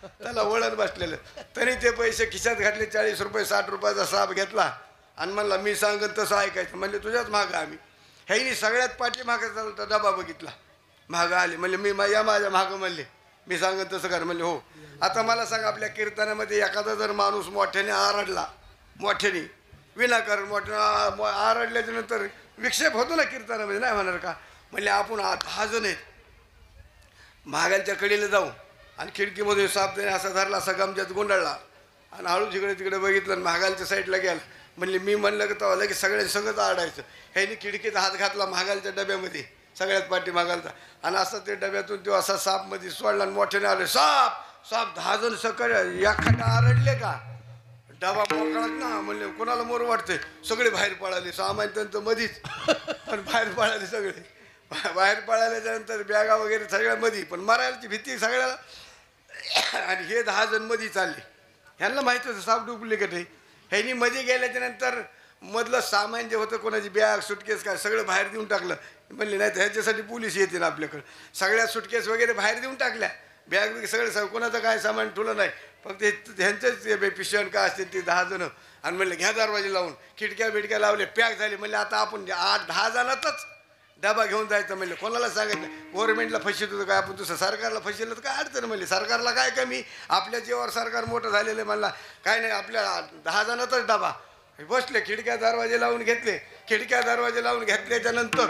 त्याला वळण बसलेलं. तरी ते पैसे खिशात घातले. 40 रुपये 60 रुपयाचा साप घेतला. आणि म्हणला मी सांगत तसं ऐकायचं. म्हणले तुझ्याच मागं आम्ही. ह्यानी सगळ्यात पाठीमागं चालता डबा बघितला. मागं आले. म्हणले मी या माझ्या मागं. म्हणले मी सांगत तसं कर. म्हणले हो. आता मला सांग, आपल्या कीर्तनामध्ये एखादा जर माणूस मोठ्याने आरडला मोठ्याने विनाकारण मोठ्या आरडल्याच्या नंतर विक्षेप होतो ना कीर्तनामध्ये, नाही म्हणणार का? म्हणले आपण 10 जण आहेत, महागालच्या कडेला जाऊ आणि खिडकीमध्ये साप त्याने असा धरला, असा गमजात गोंधळला आणि हळू जिकडे तिकडे बघितलं आणि महागालच्या साईडला गेला. म्हणले मी म्हणलं की तेव्हा लगेच सगळ्यांनी सगळं आडायचं. ह्यानी खिडकीत हात घातला महागालच्या डब्यामध्ये, सगळ्यात पाठी महागालचा, आणि असं ते डब्यातून तो असा सापमध्ये सोडला आणि मोठ्याने आले, साप साप. 10 जण सकाळी एखादा आरडले का डबा मोकळाच ना. म्हणले कोणाला मोर वाटते, सगळे बाहेर पळाले, सामान त्यांचं मधीच, पण बाहेर पळाले सगळे. बाहेर पळाल्याच्या नंतर बॅगा वगैरे सगळ्या मधी, पण मरायची भीती सगळ्याला. आणि हे 10 जण मधी चालले, ह्यांना माहिती होतं साप डुप्लिकेट आहे. ह्यांनी मध्ये गेल्याच्या नंतर मधलं सामान जे होतं, कोणाची बॅग सुटकेस काय सगळं बाहेर देऊन टाकलं. म्हणले नाही तर ह्याच्यासाठी पोलीस येते ना आपल्याकडं. सगळ्या सुटकेस वगैरे बाहेर देऊन टाकल्या, बॅग बिग सगळं, कोणाचं काय सामान ठुलं नाही, फक्त ह्यांचंच पिशवण काय असते ते 10 जण. आणि म्हणले घ्या दरवाजे लावून, खिडक्या बिडक्या लावले, पॅक झाले. म्हणले आता आपण 8-10 जणातच डबा घेऊन जायचं. म्हणले कोणाला सांगत नाही, गव्हर्नमेंटला फशीत होतं काय आपण, दुसरं सरकारला फशीलं तर काय अडचण. म्हणले सरकारला काय कमी, आपल्या जीवावर सरकार मोठं झालेलं आहे. म्हणला काय नाही, आपल्या 10 जणातच डबा. बसले, खिडक्या दरवाजे लावून घेतले, खिडक्या दरवाजे लावून घेतल्याच्या नंतर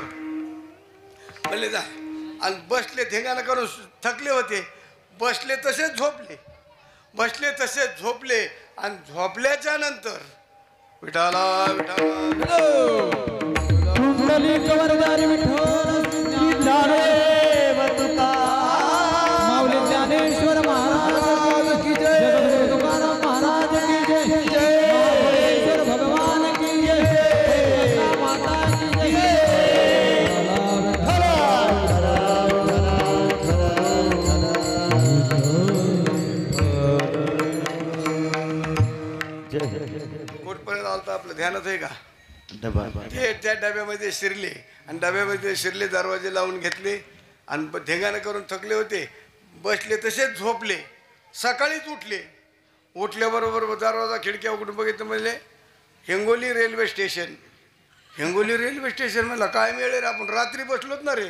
म्हणले जा, आणि बसले धिंगाणा करून, थकले होते, बसले तसेच झोपले, बसले तसेच झोपले. आणि झोपल्याच्या नंतर विठाला विठाला कुंडली कवरदारी विठ्ठल माऊली ज्ञानेश्वर महाराज की जय, जगद्गुरु तुकाराम महाराज की जय, जय महाबळेश्वर भगवान की जय, माता की जय. कुठपर्यंत आलं तर आपलं ध्यानात आहे का? ते त्या डब्यामध्ये शिरले, आणि डब्यामध्ये शिरले, दरवाजे लावून घेतले, आणि धिंगाणं करून थकले होते, बसले तसेच झोपले. सकाळीच उठले, उठल्याबरोबर दरवाजा खिडक्या उघडून बघितलं. म्हणले Hingoli railway station. Hingoli railway station म्हणलं काय मिळेल रे, आपण रात्री बसलोत ना रे.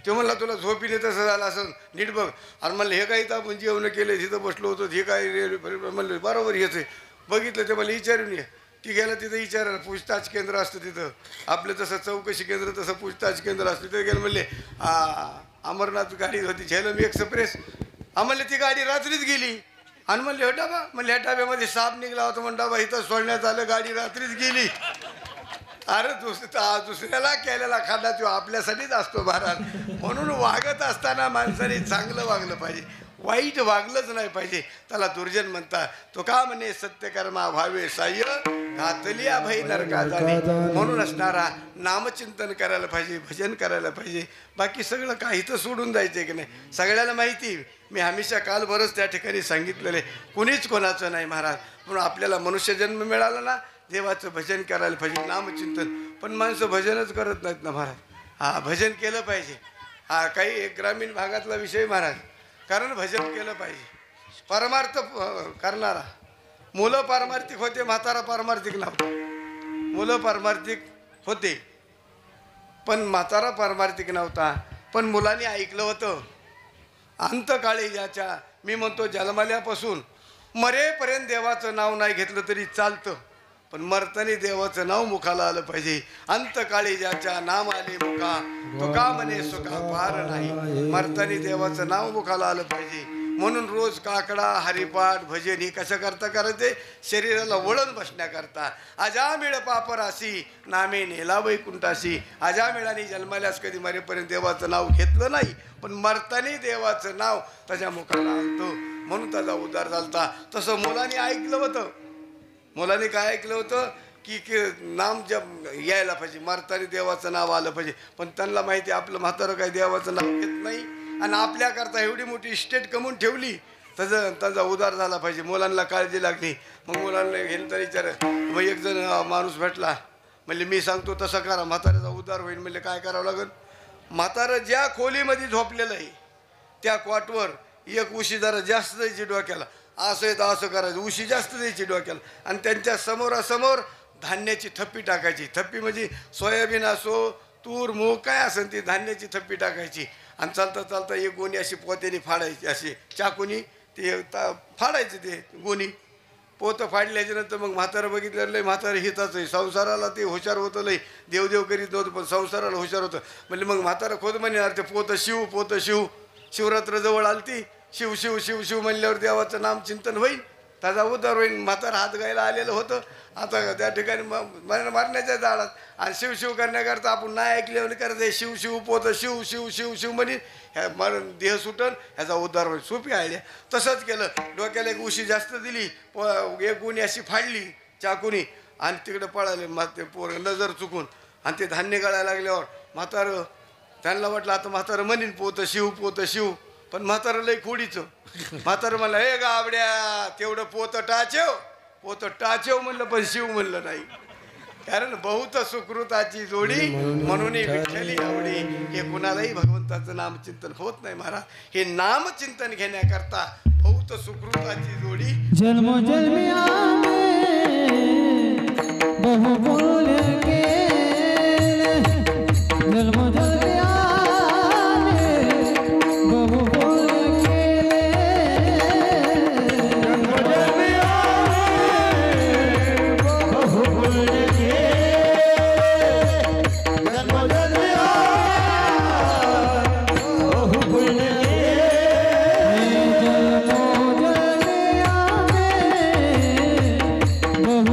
ते म्हणला तुला झोपीने तसं झालं असं, नीट बघ. आणि म्हणलं हे काही तर आपण जेवण केले, तिथं बसलो होतो, हे काय रेल्वे. म्हणलं बरोबर येते. बघितलं ते मला विचारून ये. ती गेला तिथं विचारायला, पूछताछ केंद्र असतं तिथं, आपलं तसं चौकशी केंद्र तसं पूछताछ केंद्र असतं. तिथं गेलं. म्हणले अमरनाथ गाडी होती झेलम एक्सप्रेस. म्हणले ती गाडी रात्रीच गेली. आणि म्हणले हो डबा, म्हणले ह्या डब्यामध्ये साप निघला होता, म्हणून डबा इथं सोडण्यात आलं, गाडी रात्रीच गेली. अरे दुसऱ्याला केलेला खाना तो आपल्यासाठीच असतो महाराज. म्हणून वागत असताना माणसाने चांगलं वागलं पाहिजे, वाईट वागलंच नाही पाहिजे. त्याला दुर्जन म्हणतात. तो का म्हणे सत्यकर्मा भावे साह्य, घातली भई नरका जाणे. म्हणून असणारा नामचिंतन करायला पाहिजे, भजन करायला पाहिजे. बाकी सगळं काही तर सोडून जायचं की नाही, सगळ्याला माहिती. मी हमेशा कालभरच त्या ठिकाणी सांगितलेलं आहे, कुणीच कोणाचं नाही महाराज. म्हणून आपल्याला मनुष्यजन्म मिळाला ना, देवाचं भजन करायला पाहिजे, नामचिंतन. पण माणसं भजनच करत नाहीत ना महाराज. भजन केलं पाहिजे. काही एक ग्रामीण भागातला विषय महाराज, कारण भजन केलं पाहिजे. परमार्थ करणारा, मुलं पारमार्थिक होते, म्हातारा पारमार्थिक नव्हता. मुलं पारमार्थिक होते पण म्हातारा पारमार्थिक नव्हता. पण मुलांनी ऐकलं होतं, अंतकाळी ज्याच्या, मी म्हणतो जन्मल्यापासून मरेपर्यंत देवाचं नाव नाही घेतलं तरी चालतं, पण मरतानी देवाचं नाव मुखाला आलं पाहिजे. अंतकाळी ज्याच्या नाम आले मुखा, तुका म्हणे सुखा पार नाही. मरतानी देवाचं नाव मुखाला आलं पाहिजे. म्हणून रोज काकडा, हरिपाठ, भजन ही कसं करता करायचे, शरीराला वळण बसण्याकरता. अजामिळ पापराशी नामे नेला वैकुंठाशी. अजामिळाने जन्माल्यास कधी मरेपर्यंत देवाचं नाव घेतलं नाही, पण मरतानी देवाचं नाव त्याच्या मुखाला आणतो, म्हणून त्याचा उद्धार झालता. तसं मुलांनी ऐकलं होतं. मुलांनी काय ऐकलं होतं की नाम जप यायला पाहिजे, मरतानी देवाचं नाव आलं पाहिजे. पण त्यांना माहिती आपलं म्हातारं काही देवाचं नाव घेत नाही, आणि आपल्याकरता एवढी मोठी इस्टेट कमवून ठेवली, त्याचा उद्धार झाला पाहिजे. मुलांना काळजी लागली. मग मुलांना घेऊन तर विचार. मग एक जण माणूस भेटला, म्हणले मी सांगतो तसं करा, म्हाताऱ्याचा उद्धार होईल. म्हणले काय करावं लागेल, म्हातारं ज्या खोलीमध्ये झोपलेलं आहे त्या कॉटवर एक उशी जरा जास्त द्यायची डोक्याला, असं येतं असं करायचं, उशी जास्त द्यायची डोक्याला, आणि त्यांच्या समोरासमोर धान्याची थप्पी टाकायची. थप्पी म्हणजे सोयाबीन असो, तूर, मूग काय असेल ती धान्याची थप्पी टाकायची. आणि चालता चालता एक गोणी अशी पोत्याने फाडायची, अशी चाकूनी ते फाडायची ते गोणी. पोतं फाडल्याच्या नंतर मग म्हातारं बघितलं लय म्हातारं हिताचं आहे, संसाराला ते हुशार होतं लय, देवदेव करीत नव्हतं पण संसाराला हुशार होतं. म्हणजे मग म्हातारं खोद म्हणणार ते पोतं शिव शिवरात्र जवळ आलती, शिव शिव शिव शिव म्हणल्यावर देवाचं नाम चिंतन होईल, त्याचा उद्धार होईल. म्हातारं हात गायला आलेलं होतं, आता त्या ठिकाणी मारण्याच्या झाडात आणि शिव करण्याकरता आपण नाही ऐकल्यावर करायचं शिव पोतं शिव म्हणे ह्या मरण देह सुटन, ह्याचा उद्धार होईल. सोपी आयडिया. तसंच केलं. डोक्याला एक उशी जास्त दिली, एक गुणी अशी फाडली चाकूनी आणि तिकडे पळाले ते पोर नजर चुकून. आणि ते धान्य गाळायला लागल्यावर म्हातारं त्यांना वाटलं आता म्हातारं म्हणीन पोतं शिव, पण म्हातारं लय खोडीचं. म्हातारं म्हणलं हे गाबड्या तेवढं पोतं टाचेव म्हणलं, पण शिव म्हणलं नाही. कारण बहुत सुकृताची जोडी म्हणून विठ्ठली आवडी. हे कुणालाही भगवंताचं नामचिंतन होत नाही महाराज. हे नामचिंतन घेण्याकरता बहुत सुकृताची जोडी. जन्मोजन्मी बहु बोल केले, जन्मोजन्मी बहु बोल केले, जन्मोजन्मी बहु बोल केले, जन्मोजन्मी बहु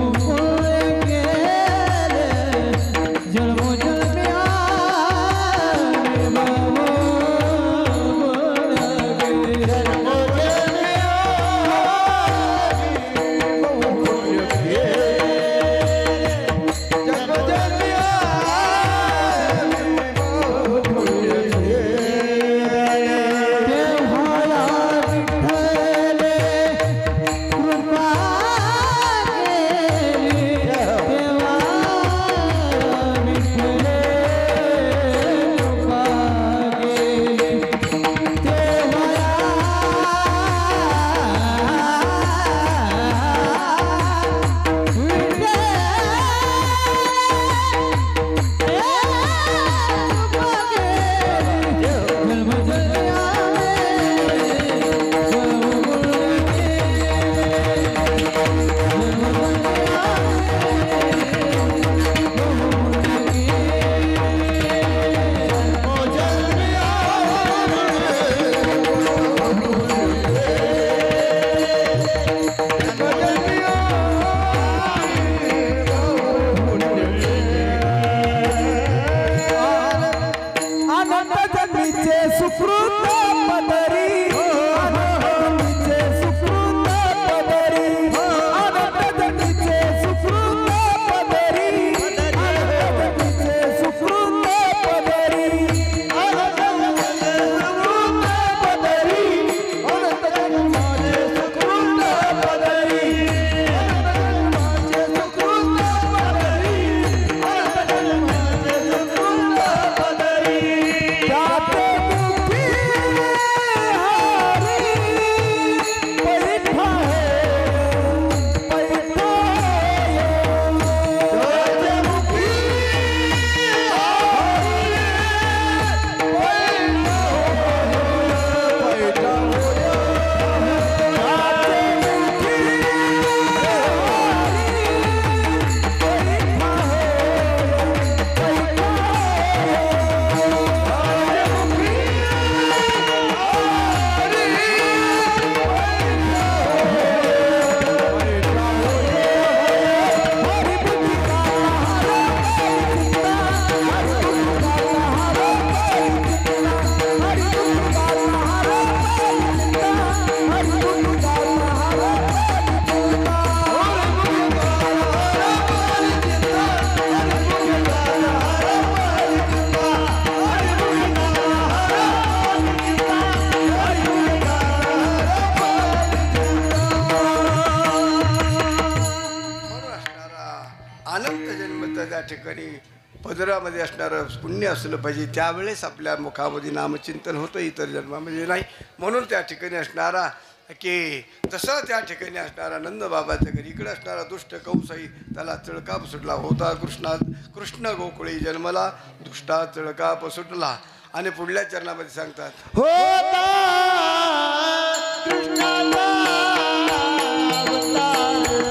बोल त्या ठिकाणी पदरामध्ये असणारं पुण्य असलं पाहिजे, त्यावेळेस आपल्या मुखामध्ये नामचिंतन होतं, इतर जन्मामध्ये नाही. म्हणून त्या ठिकाणी असणारा की तसं त्या ठिकाणी असणारा नंदबाबाच्या घरी इकडे असणारा दुष्ट कंसाई त्याला चळकाप सुटला होता. कृष्ण गोकुळी जन्मला दुष्टा चळकाप सुटला. आणि पुढल्या चरणामध्ये सांगतात होता कृष्णाचा अवतार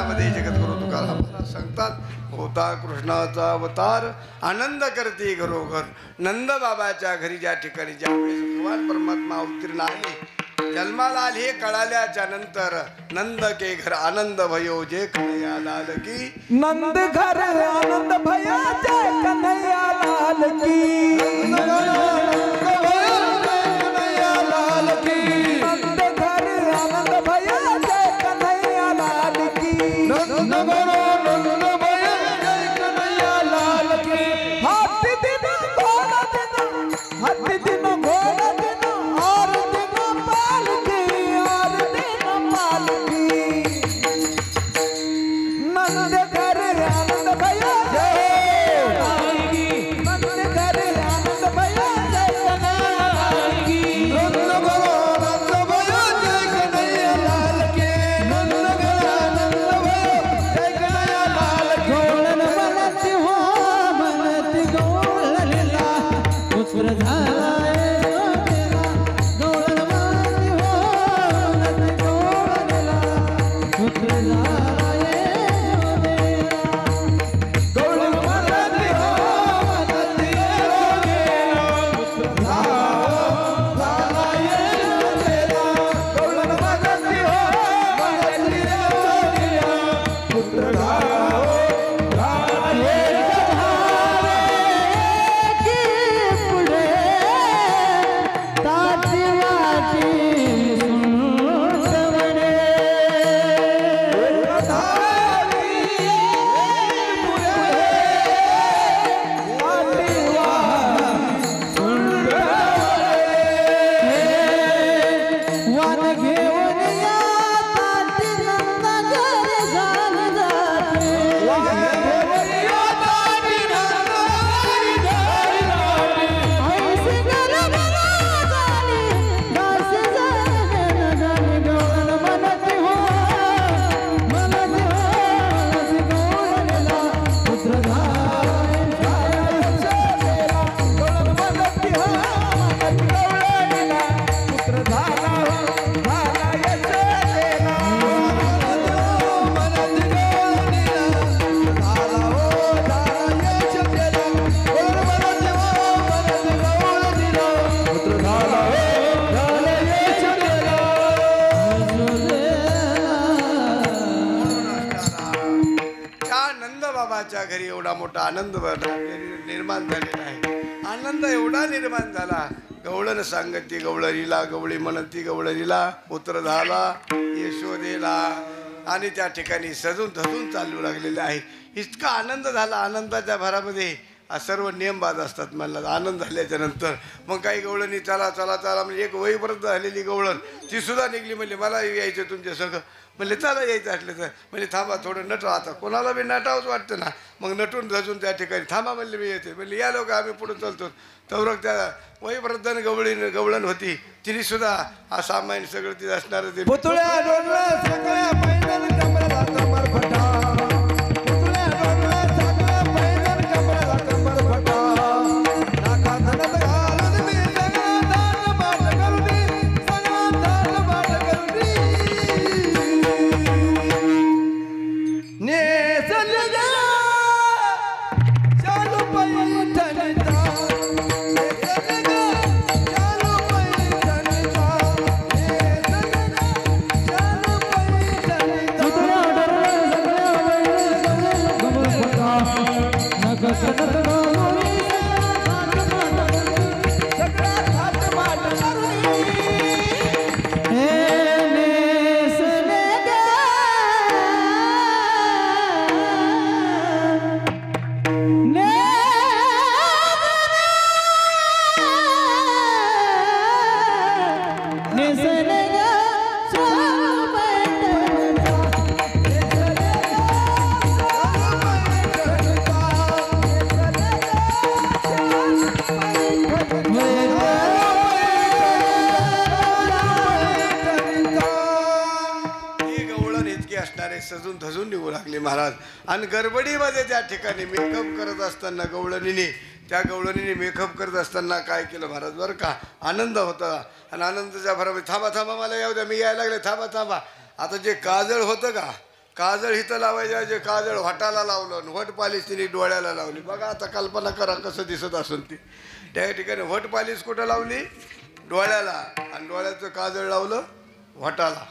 भरामध्ये जगद्गुरु तुकाराम महाराज सांगतात, होता कृष्णाचा अवतार आनंद करते घरोघर. नंद बाबाच्या घरी ज्या ठिकाणी ज्यावेळेस भगवान परमात्मा अवतीर्ण आले, जन्माला आले, कळाल्याच्या नंतर नंद के घर आनंद भयो जे कन्हैया लाल की. नंद घर आनंद भया जय कन्हैया लाल की. कन्हैया लाल की. नंद घर आनंद भया जय कन्हैया लाल की. नंद घर आनंद भया जय कन्हैया लाल की. हाथी दिन घोड़ा दिन, हाथी दिन घोड़ा दिन, और दिन पाल की, और दिन पाल की. नंद घर आनंद भया जय नंद घर आनंद भया जय कन्हैया लाल की. नंद घर आनंद भया जय कन्हैया लाल की. नंद घर आनंद भया जय कन्हैया लाल की. गौळण मनती हो मनती गौळ लीला पुत्र झालाय सोनेला. गौळण मनती हो मनती गौळ लीला पुत्र झालाय सोनेला. गौळण मनती हो मनती गौळ लीला पुत्र झालाय सोनेला. गौळण मनती हो मनती गौळ लीला पुत्र झालाय पुढे ताटी वाटी सुंदवणे. वान घेऊन या ताटी नंदा घरी जाण जाते. वान घेऊन या ताटी नंदा घरी जाण जाते. ऐसी गरबला झाली दास झाली झाली. गौळण मनती हो मनती गौळ लीला पुत्र झालाय सोनेला. गौळण मनती हो मनती गौळ लीला पुत्र झालाय सोनेला. मनती गौळ लीला झाला हो झालाय सोनेला. गौळण मनती हो मनती गौळ लीला पुत्र झालाय सोनेला. त्या नंद बाबाच्या घरी एवढा मोठा आनंद निर्माण झालेला आहे. आनंद एवढा निर्माण झाला, गवळण सांगती गवळणीला, गवळी म्हणती गवळणीला पुत्र झाला यशोदेला. आणि त्या ठिकाणी सजून धजून चालू लागलेले आहे. इतका आनंद झाला, आनंदाच्या भरामध्ये सर्व नियमबाज असतात. म्हणला आनंद झाल्याच्या नंतर मग काही गवळणी चला चला चला म्हणजे एक वहीपर्यंत झालेली गवळण ती सुद्धा निघली. म्हणली मला यायचं तुमच्या सगळं. म्हणले चला यायचं असलं तर. म्हणजे थांबा थोडं नटवा, आता कोणाला बी नटावंच वाटतं ना. मग नटून धजून त्या ठिकाणी थांबा म्हणले मी येते. म्हणले या लोक आम्ही पुढे चालतो. तवरक त्या वहीपर्यंत गवळण होती, तिने सुद्धा हा सामान्य सगळं तिथे असणार ते पुतळ्या डोळला सगळ्या पैदल कमराला कमर फटा. पुतळ्या डोळला सगळ्या पैदल कमराला कमर फटा. नाका धनत घालून मी सगळा दान बाट करुनी, सगळा दान बाट करुनी. नेसल ग चालू पैठणीचा. नेसल ग चालू पैठणीचा. सजून धजून निघू लागले महाराज. आणि गडबडीमध्ये त्या ठिकाणी मेकअप करत असताना गवळणीने, त्या गवळणीने मेकअप करत असताना काय केलं महाराज बरं का, आनंद होता. आणि आनंदाच्या भरामध्ये थांबा थांबा मला येऊ द्या, मी यायला लागले, थांबा थांबा. आता जे काजळ होतं का काजळ इथं लावायच्या जे काजळ व्हाटाला लावलं आणि व्हट पालिश तिने डोळ्याला लावली. बघा आता कल्पना करा कसं दिसत असेल ती. त्या ठिकाणी व्हट पालिश कुठं लावली? डोळ्याला, आणि डोळ्याचं काजळ लावलं व्हाटाला.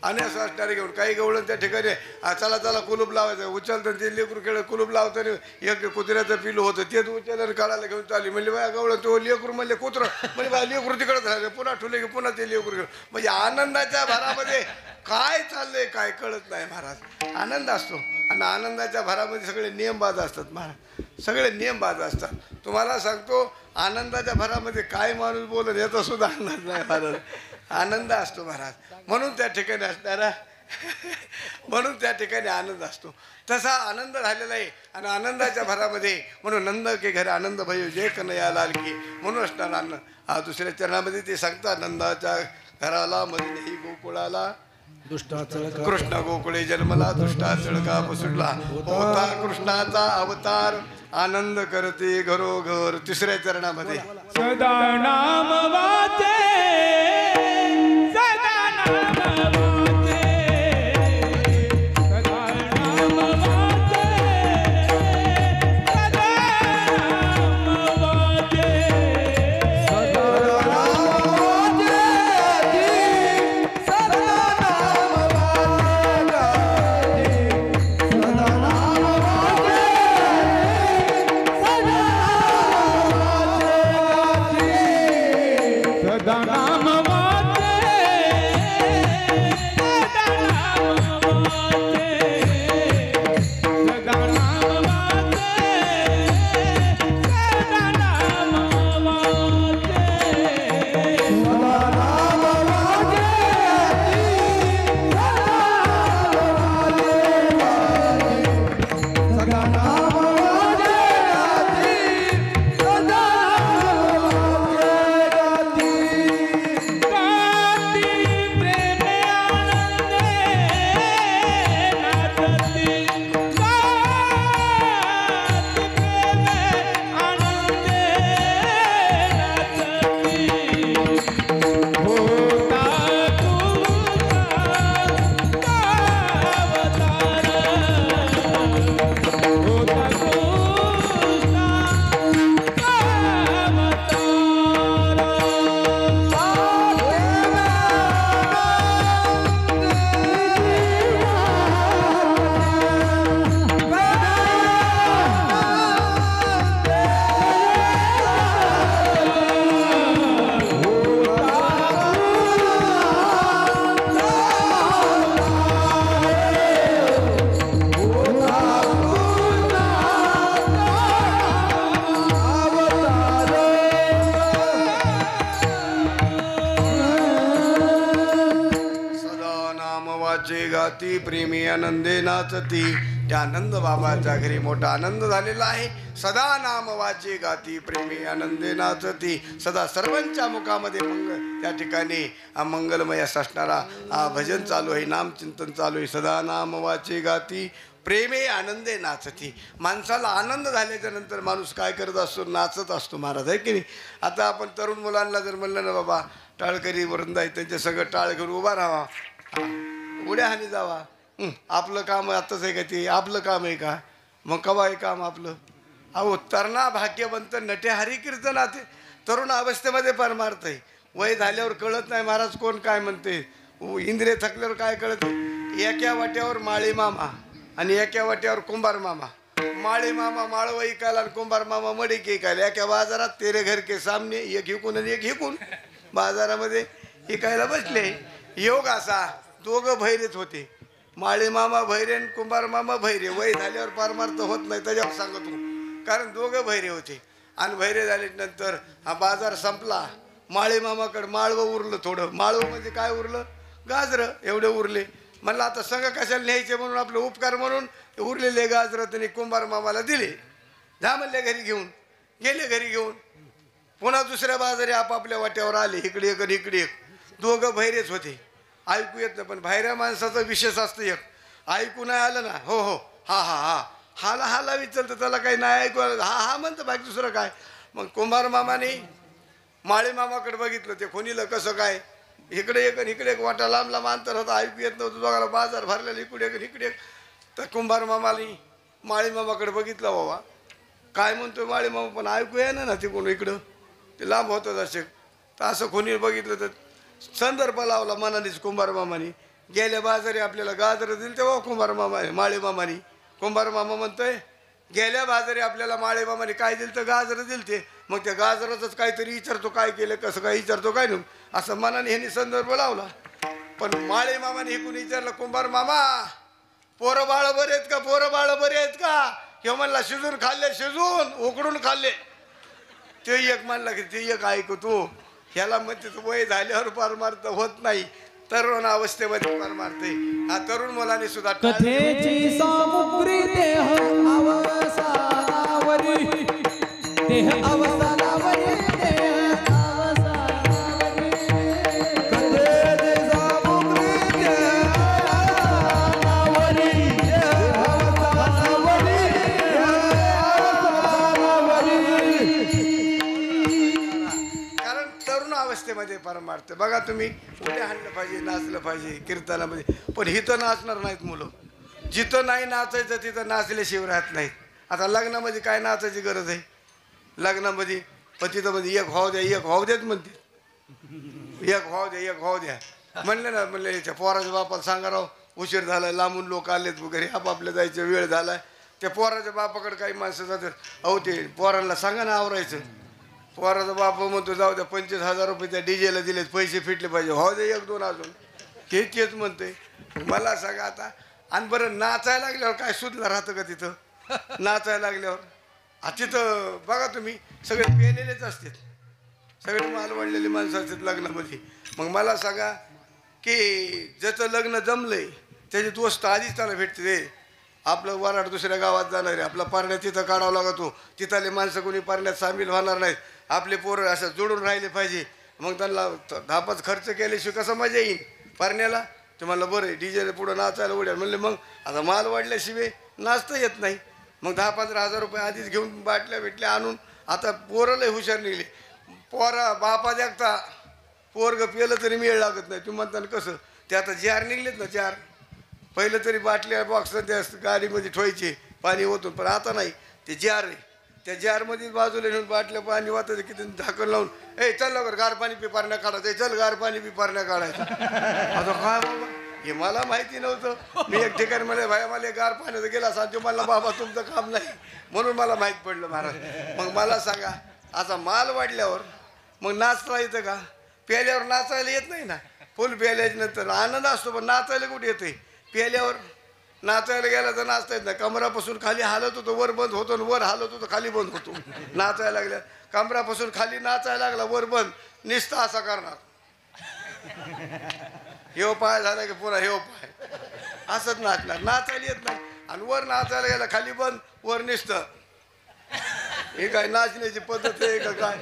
आणि असं असणारे घेऊन काही गवळण त्या ठिकाणी चला चला कुलूप लावायचं, उचलतं ते लेकरू खेळ कुलूप लावताना एक कुत्र्याचं पिलू होतं तेच उचललं काढायला घेऊन चालली. म्हणले बाया गवळण तो लेकरू म्हणले कुत्रं, म्हणजे बा लेकरू तिकडंच राहिले, पुन्हा ठुले की पुन्हा ते लेकरू घेऊन. म्हणजे आनंदाच्या भरामध्ये काय चाललंय काय कळत नाही महाराज. आनंद असतो आणि आनंदाच्या भरामध्ये सगळे नियमबाज असतात महाराज, सगळे नियमबाज असतात. तुम्हाला सांगतो आनंदाच्या भरामध्ये काय माणूस बोलत याचा सुद्धा अंदाज नाही महाराज. आनंद असतो महाराज, म्हणून त्या ठिकाणी असणारा म्हणून त्या ठिकाणी आनंद असतो. तसा आनंद झालेला आहे आणि आनंदाच्या भरामध्ये म्हणून नंद के घरी आनंद भयो जय कन्हैया लाल की म्हणून असणार आनंद. हा दुसऱ्या चरणामध्ये ते सांगतात नंदाच्या घराला मध्ये नाही गोकुळाला कृष्ण गोकुळे जन्मला दुष्टा चळका पसुटला होता कृष्णाचा अवतार आनंद करते घरोघर. तिसऱ्या चरणामध्ये सदा नाम वाचे सदा नाम वाचे सदा नाम वाचे सदा नाम वाचे सदा नाम वाचे सदा नाम वाचे सदा नाम वाचे सदा नाम वाचे गाती प्रेमी आनंदे नाचती. त्या आनंद बाबाच्या घरी मोठा आनंद झालेला आहे. सदा नाम वाचे गाती प्रेमी आनंदे नाचती. सदा सर्वांच्या मुखामध्ये मंगल त्या ठिकाणी मंगलमय असणारा भजन चालू आहे, नामचिंतन चालू आहे. सदा नाम वाचे गाती प्रेमे आनंदे नाचती. माणसाला आनंद झाल्याच्या नंतर माणूस काय करत असतो? नाचत असतो महाराज, आहे की नाही? आता आपण तरुण मुलांना जर म्हणलं ना बाबा टाळकरी वृंद आहे त्यांच्या सगळं टाळ घेऊन उभा राहावा, उड्या हानी जावा, आपलं काम आताच आहे का? ते आपलं काम आहे का? मग कवा आहे काम आपलं? अहो तरणा भाग्यवंत नटे हरी कीर्तनात तरुण अवस्थेमध्ये परमार्थ आहे. वय झाल्यावर कळत नाही महाराज कोण काय म्हणते. इंद्रिय थकल्यावर काय कळत? एका वाट्यावर माळी मामा आणि एका वाट्यावर कुंभार मामा. माळी मामा माळव इकायला आणि कुंभार मामा मडी इकायला. एका बाजारात तेरे घर के सामने एक हिकून आणि एक हिकून बाजारामध्ये इकायला बसले. योग असा दोघं भैरेच होते. माळी मामा भैरे आणि कुंभार मामा भैरे. वय झाल्यावर परमार्थ होत नाही त्याच्यावर सांगतो, कारण दोघं भैरे होते. आणि भैरे झाल्यानंतर हा बाजार संपला. माळी मामाकडे माळवं उरलं थोडं. माळवं म्हणजे काय उरलं? गाजरं एवढे उरले. म्हणलं आता संघ कशाला न्यायचे म्हणून आपलं उपकार म्हणून उरलेले गाजरं त्यांनी कुंभार मामाला दिले. जा म्हणले घरी घेऊन. गेले घरी घेऊन. पुन्हा दुसऱ्या बाजारी आपापल्या वाट्यावर आले. इकडे एक आणि इकडे एक. दोघं भैरेच होते. ऐकू येत नाही, पण बाहेऱ्या माणसाचा विशेष असतं एक. ऐकू नाही आलं ना, हो हो हा हा हा हाला हाला विचारतं, त्याला काही नाही ऐकू आलं हा हा म्हणतं, बाकी दुसरं काय. मग कुंभार मामाने माळी मामाकडे बघितलं. ते खोनीला कसं काय इकडे एक आणि इकडे एक वाटा लांब लांब अंतर होता, ऐकू येत नव्हतं दोघाला. बाजार भरलेला इकडे एक आणि इकडे एक. तर कुंभार मामानी माळी मामाकडे बघितलं, बाबा काय म्हणतोय माळी मामा, पण ऐकू येईना ना तिकडून इकडं, ते लांब होतं असे. तर असं कोणी बघितलं तर संदर्भ लावला मनानेच कुंभार मामानी. गेल्या बाजारी आपल्याला गाजर दिल तेव्हा कुंभार मामा माळी मामानी. कुंभार मामा म्हणतोय गेल्या बाजारी आपल्याला माळे मामाने काय दिलं तर गाजर दिल ते. मग त्या गाजराचंच काहीतरी विचारतो, काय केलं कसं काय विचारतो काय नाही, असं मनाने ह्यांनी संदर्भ लावला. पण माळे मामाने हे कोणी विचारलं, कुंभार मामा पोरं बाळ बरे आहेत का, पोरं बाळ बरे आहेत का. हे म्हणला शिजून खाल्ले, शिजून उकडून खाल्ले. ते एक म्हणला की ते एक ऐकतो. ह्याला म्हणते वय झाल्यावर पार मारत होत नाही, तरुण अवस्थेमध्ये पार मारते. हा तरुण मुलाने सुद्धा कथेची सामुग्री देह अवसानावरी, देह अवसानावरी, देह अवसानावरी. कथेची सामुग्री देह अवसानावरी, देह अवसानावरी, कारण तरुण अवस्थेमध्ये पार मारते. बघा तुम्ही उड्या हाणलं पाहिजे, नाचलं पाहिजे कीर्तनामध्ये, पण इथं नाचणार नाहीत मुलं. जिथं नाही नाचायचं तिथं नाचल्याशिवाय राहत नाहीत. आता लग्नामध्ये काय नाचायची गरज आहे लग्नामध्ये, पण तिथं मध्ये एक व्हाव द्या, एक व्हाव द्याच म्हणते. एक व्हाव द्या, एक व्हाव द्या म्हणले ना. म्हणले याच्या पोराच्या बापाला सांगा राव, उशीर झाला, लांबून लोक आलेत वगैरे, आपापल्या जायचा वेळ झाला. त्या पोराच्या बापाकडे काही माणसं जातात, अहो ते पोरांना सांगा ना आवरायचं. पोराचा बाप म्हणतो जाऊ द्या, 25,000 रुपये त्या डीजेला दिलेत, पैसे फिटले पाहिजे, हो दे एक दोन अजून. हे तेच म्हणते. मला सांगा आता, आणि बरं नाचायला लागल्यावर काय सुधला राहतं का तिथं. नाचायला लागल्यावर तिथं बघा तुम्ही सगळे पेलेलेच असतात, सगळे माल वाढलेले माणसं असतात लग्नामध्ये. मग मला सांगा की ज्याचं लग्न जमलंय त्याची दोस्त आधीच त्याला भेटते. रे आपलं वराड दुसऱ्या गावात जाणार आहे, आपला पारण्यात तिथं काढावा लागतो, तिथले माणसं कोणी पारण्यात सामील होणार नाहीत. आपले पोरं असं जोडून राहिले पाहिजे. मग त्यांना 10-5 खर्च केल्याशिवाय कसं मजा येईल पारण्याला. ते म्हणलं बरं आहे डीजेला पुढं नाचायला उड्या. म्हणले मग आता माल वाढल्याशिवाय नाचता येत नाही. मग 10-15 रुपये आधीच घेऊन बाटल्या भेटल्या आणून. आता पोरं लय हुशार निघले. पोरा बापा देखता पोरग पेलं तरी मेळ लागत नाही. तुम्ही म्हणता कसं, ते आता जार निघलेत ना, जार. पहिलं तरी बाटल्या बॉक्स त्या गाडीमध्ये ठेवायचे पाणी ओतून, पण आता नाही, ते जार आहे. त्या जारमध्ये बाजूला नेऊन बाटल्या पाणी वाचायचं, किती झाकण लावून चल लवकर गार पाणी पिपारण्या काढायचं, चल गार पाणी पिपारण्या काढायचं. आता काय बाबा हे मला माहिती नव्हतं. मी एक ठिकाणी म्हणले भाई मला गार पाण्याचं गेला सांगतो, मला बाबा तुमचं काम नाही म्हणून मला माहीत पडलं महाराज. मग मला सांगा आता माल वाढल्यावर मग नाचता येतं का. प्याल्यावर नाचायला येत नाही ना. फुल प्याल्याच्या नंतर आनंद असतो, पण नाचायला कुठे येते. प्याल्यावर नाचायला गेला तर नाचता येत नाही. कमरापासून खाली हालत होतो, वर बंद होतो, वर हालत होतो, खाली बंद होतो. नाचायला लागल्या कमरापासून खाली नाचायला लागला, वर बंद, निस्ता असा करणार. हे पाय झाला की पुन्हा हे पाय असंच नाचणार. नाचायला येत नाही. आणि वर नाचायला गेला खाली बंद, वर निसतं. हे काय नाचण्याची पद्धत आहे का काय.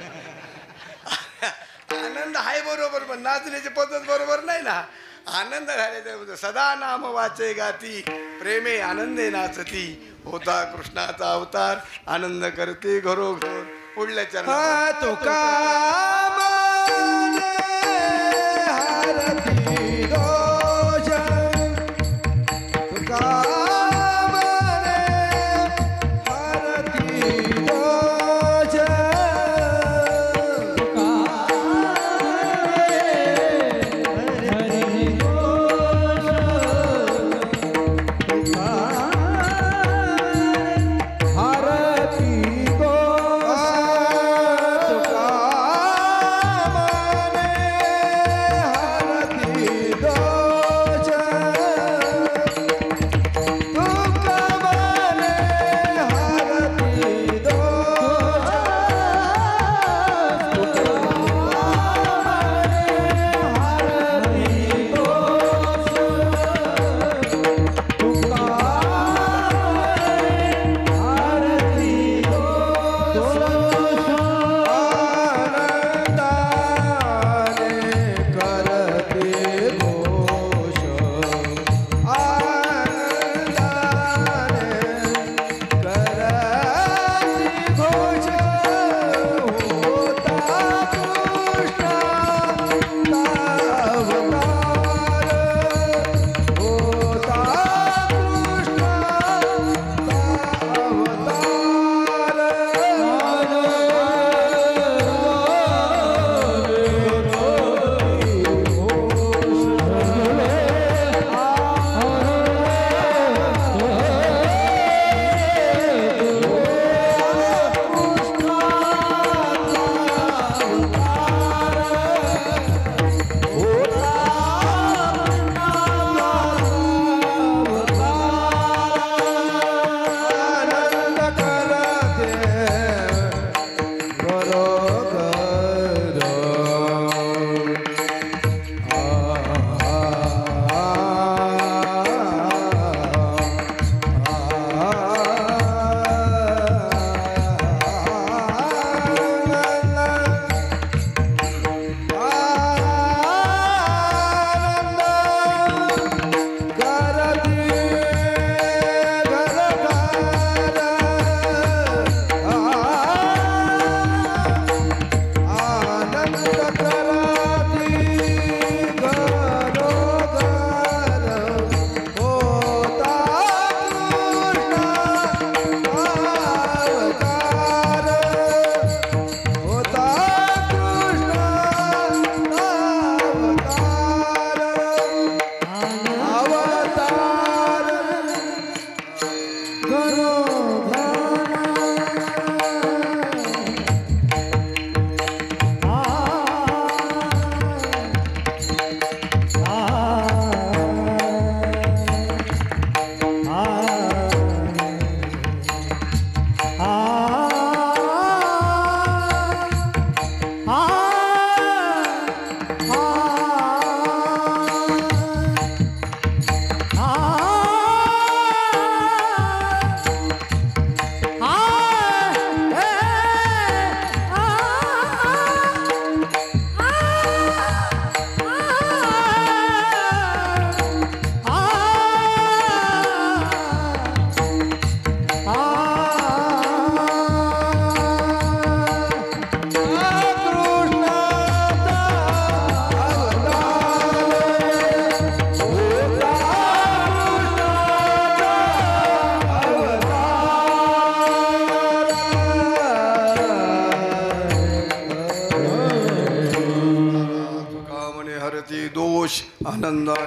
आनंद आहे बरोबर, पण नाचण्याची पद्धत बरोबर नाही ना. आनंद घालायचा. सदा नाम वाचे गाती, प्रेमे आनंदे नाचती, होता कृष्णाचा अवतार, आनंद करते घरोघर. पुढल्या चरणात तुका हारती दोष, तुका हारती दोष,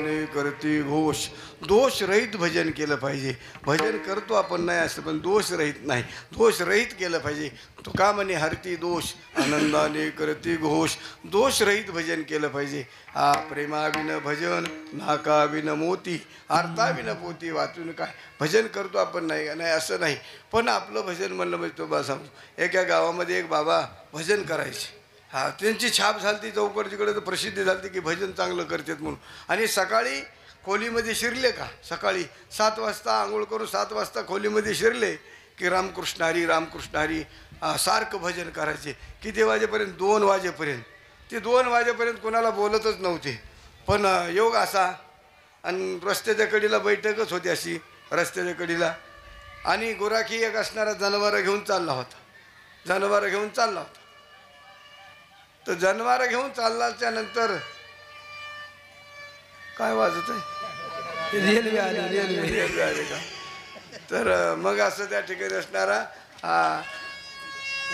आनंदाने करती घोष. दोष रहित भजन केलं पाहिजे. भजन करतो आपण नाही असं, पण दोष रहित नाही, दोष रहित केलं पाहिजे. तुका म्हणे हरती दोष आनंदाने करती घोष. दोष रहित भजन केलं पाहिजे. हा प्रेमाविन भजन नाकाविन मोती अर्थाविन पोती. वाचून काय भजन करतो आपण नाही नाही असं नाही, पण आपलं भजन म्हणलं म्हणजे तो बा सांगतो. एका गावामध्ये एक बाबा भजन करायचे. हा त्यांची छाप झाली चौकडीकडे तर प्रसिद्धी झाली की भजन चांगलं करतात म्हणून. आणि सकाळी खोलीमध्ये शिरले का, सकाळी 7 वाजता आंघोळ करून 7 वाजता खोलीमध्ये शिरले की रामकृष्ण हरी रामकृष्ण हरी सारखं भजन करायचे. किती वाजेपर्यंत? 2 वाजेपर्यंत. ते 2 वाजेपर्यंत कोणाला बोलतच नव्हते. पण योग असा, आणि रस्त्याच्या कडीला बैठकच होती अशी रस्त्याच्या कडीला. आणि गुराखी एक असणारा जनावरं घेऊन चालला होता. जनावरं घेऊन चालला होता. तर जनावरं घेऊन चालल्याच्या नंतर काय वाजत आहे? रेल्वे आली का? तर मग असं त्या ठिकाणी असणारा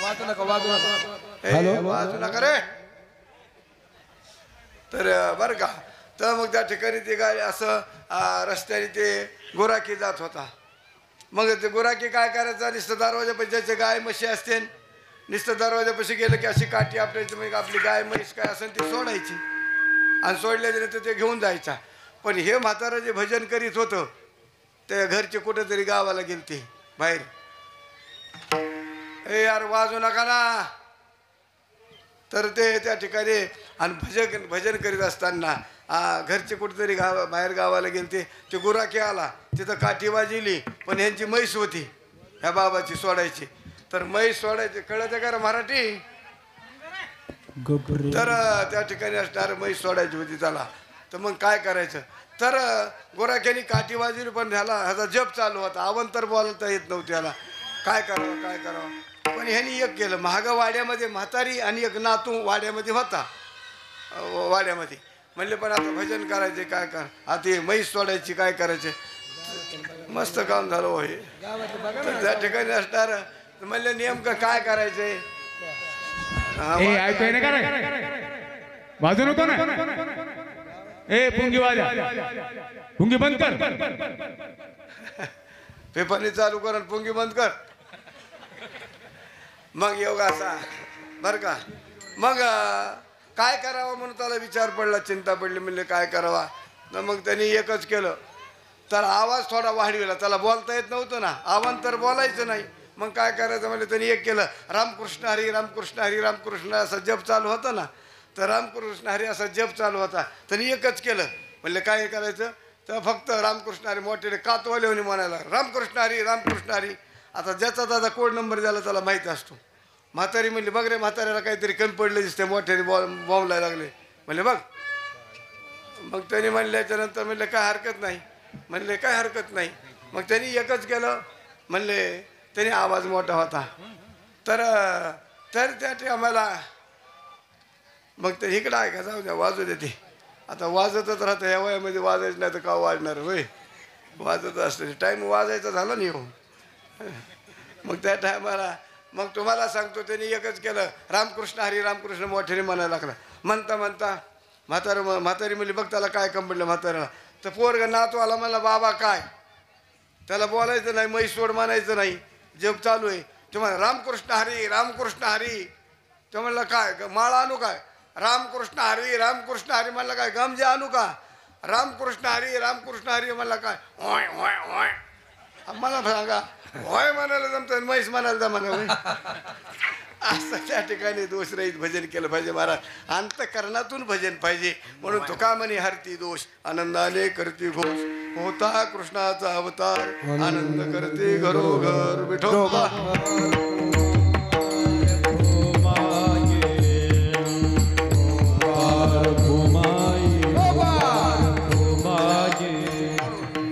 वाजू नका वाजू नका. वाजू नका रे. तर बरं का, तर मग त्या ठिकाणी ते गाडी असं रस्त्याने ते गुराखी जात होता. मग ते गुराखी काय करायचं, नुसतं दरवाजापाशी ज्याचे गाय म्हशी असते, नुसतं दरवाजापाशी गेलं की अशी काठी आपल्याची मग आपली गाय म्हैस काय असेल ती सोडायची आणि सोडल्यानंतर ते घेऊन जायचा. पण हे म्हातारं जे भजन करीत होतं ते घरचे कुठेतरी गावाला गेलते बाहेर. ए यार वाजू नका ना. तर ते त्या ठिकाणी आणि भजन करीत असताना घरचे कुठेतरी बाहेर गावाला गेलते. ते गुराखी आला, तिथं काठी वाजली, पण ह्यांची म्हैस होती ह्या बाबाची सोडायची. तर म्हैस सोडायची कळतं का मराठी? तर त्या ठिकाणी असणार म्हैस सोडायची होती त्याला. तर मग काय करायचं, तर गोराख्यानी काठी वाजली, पण ह्याचा जप चालू होता. अवंतर बोलता येत नव्हतं त्याला. काय करावं काय करावं. पण ह्यांनी एक केलं. महागा वाड्यामध्ये म्हातारी आणि एक नातू वाड्यामध्ये होता. वाड्यामध्ये म्हणले पण आता भजन करायचे काय कर, आता म्हैस सोडायची काय करायचे. मस्त काम झालं होय. तर त्या ठिकाणी असणार म्हणले नेमकं काय करायचंय. ऐकतोय ना का? वाजू नको ना. ए पुंगी वाजा, पुंगी बंद कर. पेपरने चालू कर आणि पुंगी बंद कर. मग योगा असा बरं का. मग काय करावं म्हणून त्याला विचार पडला, चिंता पडली. म्हणले काय करावा. मग त्यांनी एकच केलं, तर आवाज थोडा वाढविला. त्याला बोलता येत नव्हतं ना, आवाज तर बोलायचं नाही. मग काय करायचं म्हणजे त्यांनी एक केलं, रामकृष्ण हरी रामकृष्ण हरी रामकृष्ण असा जप चालू होता ना. तर रामकृष्ण हरी असा जप चालू होता. त्यांनी एकच केलं. म्हणले काय करायचं, तर फक्त रामकृष्ण हरी मोठे कातवाले म्हणायला रामकृष्ण हरी रामकृष्ण हरी. आता ज्याचा त्याचा कोड नंबर द्यायला त्याला माहीत असतो. म्हातारी म्हणली बघ रे, म्हाताऱ्याला काहीतरी कमी पडले दिसते, मोठ्याने बॉम्बलायला लागले. म्हणले बघ. मग त्यांनी म्हणल्याच्यानंतर म्हणले काय हरकत नाही. म्हणले काय हरकत नाही. मग त्यांनी एकच केलं. म्हणले त्यांनी आवाज मोठा होता. तर त्या आम्हाला मग ते इकडं आहे का, जाऊ द्या वाजू देते. आता वाजतच राहतं ह्या वयामध्ये, वाजायचं नाही तर का वाजणार होय. वाजत असतं टाईम वाजायचा झाला नाही हो. मग त्या टायमाला मग तुम्हाला सांगतो त्यांनी एकच केलं, रामकृष्ण हरी रामकृष्ण मोठ्याने म्हणायला लागला. म्हणता म्हणता म्हातारी म्हणली बघ त्याला काय कम पडलं म्हाताऱ्याला. तर पोरगा नातू आला म्हणला बाबा काय. त्याला बोलायचं नाही, म्हैस सोड म्हणायचं नाही, जप चालू आहे. ते म्हणा रामकृष्ण हरी रामकृष्ण हरी. तो म्हणला काय माळा आणू काय, रामकृष्ण हरी रामकृष्ण हरी. म्हणलं काय गमजे आणू का, रामकृष्ण हरी रामकृष्ण हरी. म्हणला काय होय होय होय. मला सांगा होय म्हणायला जमतं, म्हैस म्हणायला जमाना. असं त्या ठिकाणी दोषरहित भजन केलं पाहिजे महाराज. अंतकरणातून भजन पाहिजे. म्हणून तुका म्हणे हरती दोष आनंदाने करती घोष. होता कृष्णाचा अवतार आनंद करते घरोघर विठोबा.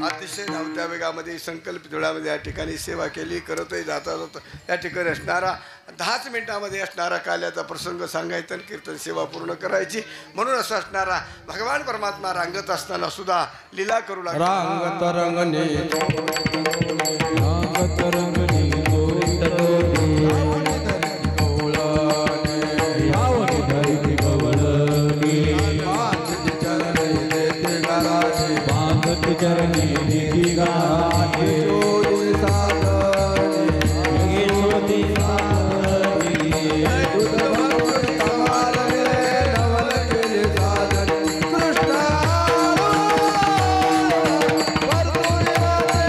अतिशय धावत्या वेगामध्ये संकल्प धुळामध्ये या ठिकाणी सेवा केली. करतही जाता जाता या ठिकाणी असणारा 10च मिनिटामध्ये असणारा काल्याचा प्रसंग सांगायचा आणि कीर्तन सेवा पूर्ण करायची. म्हणून असं असणारा भगवान परमात्मा रांगत असताना सुद्धा लीला करू लागला. रांगत रंगणे चरण चरणी देखी गाणे जोडी साधने हे शोधी साधने तुझ भक्त कमालने नवल केले साधन कृष्ण वरतुळी वाटे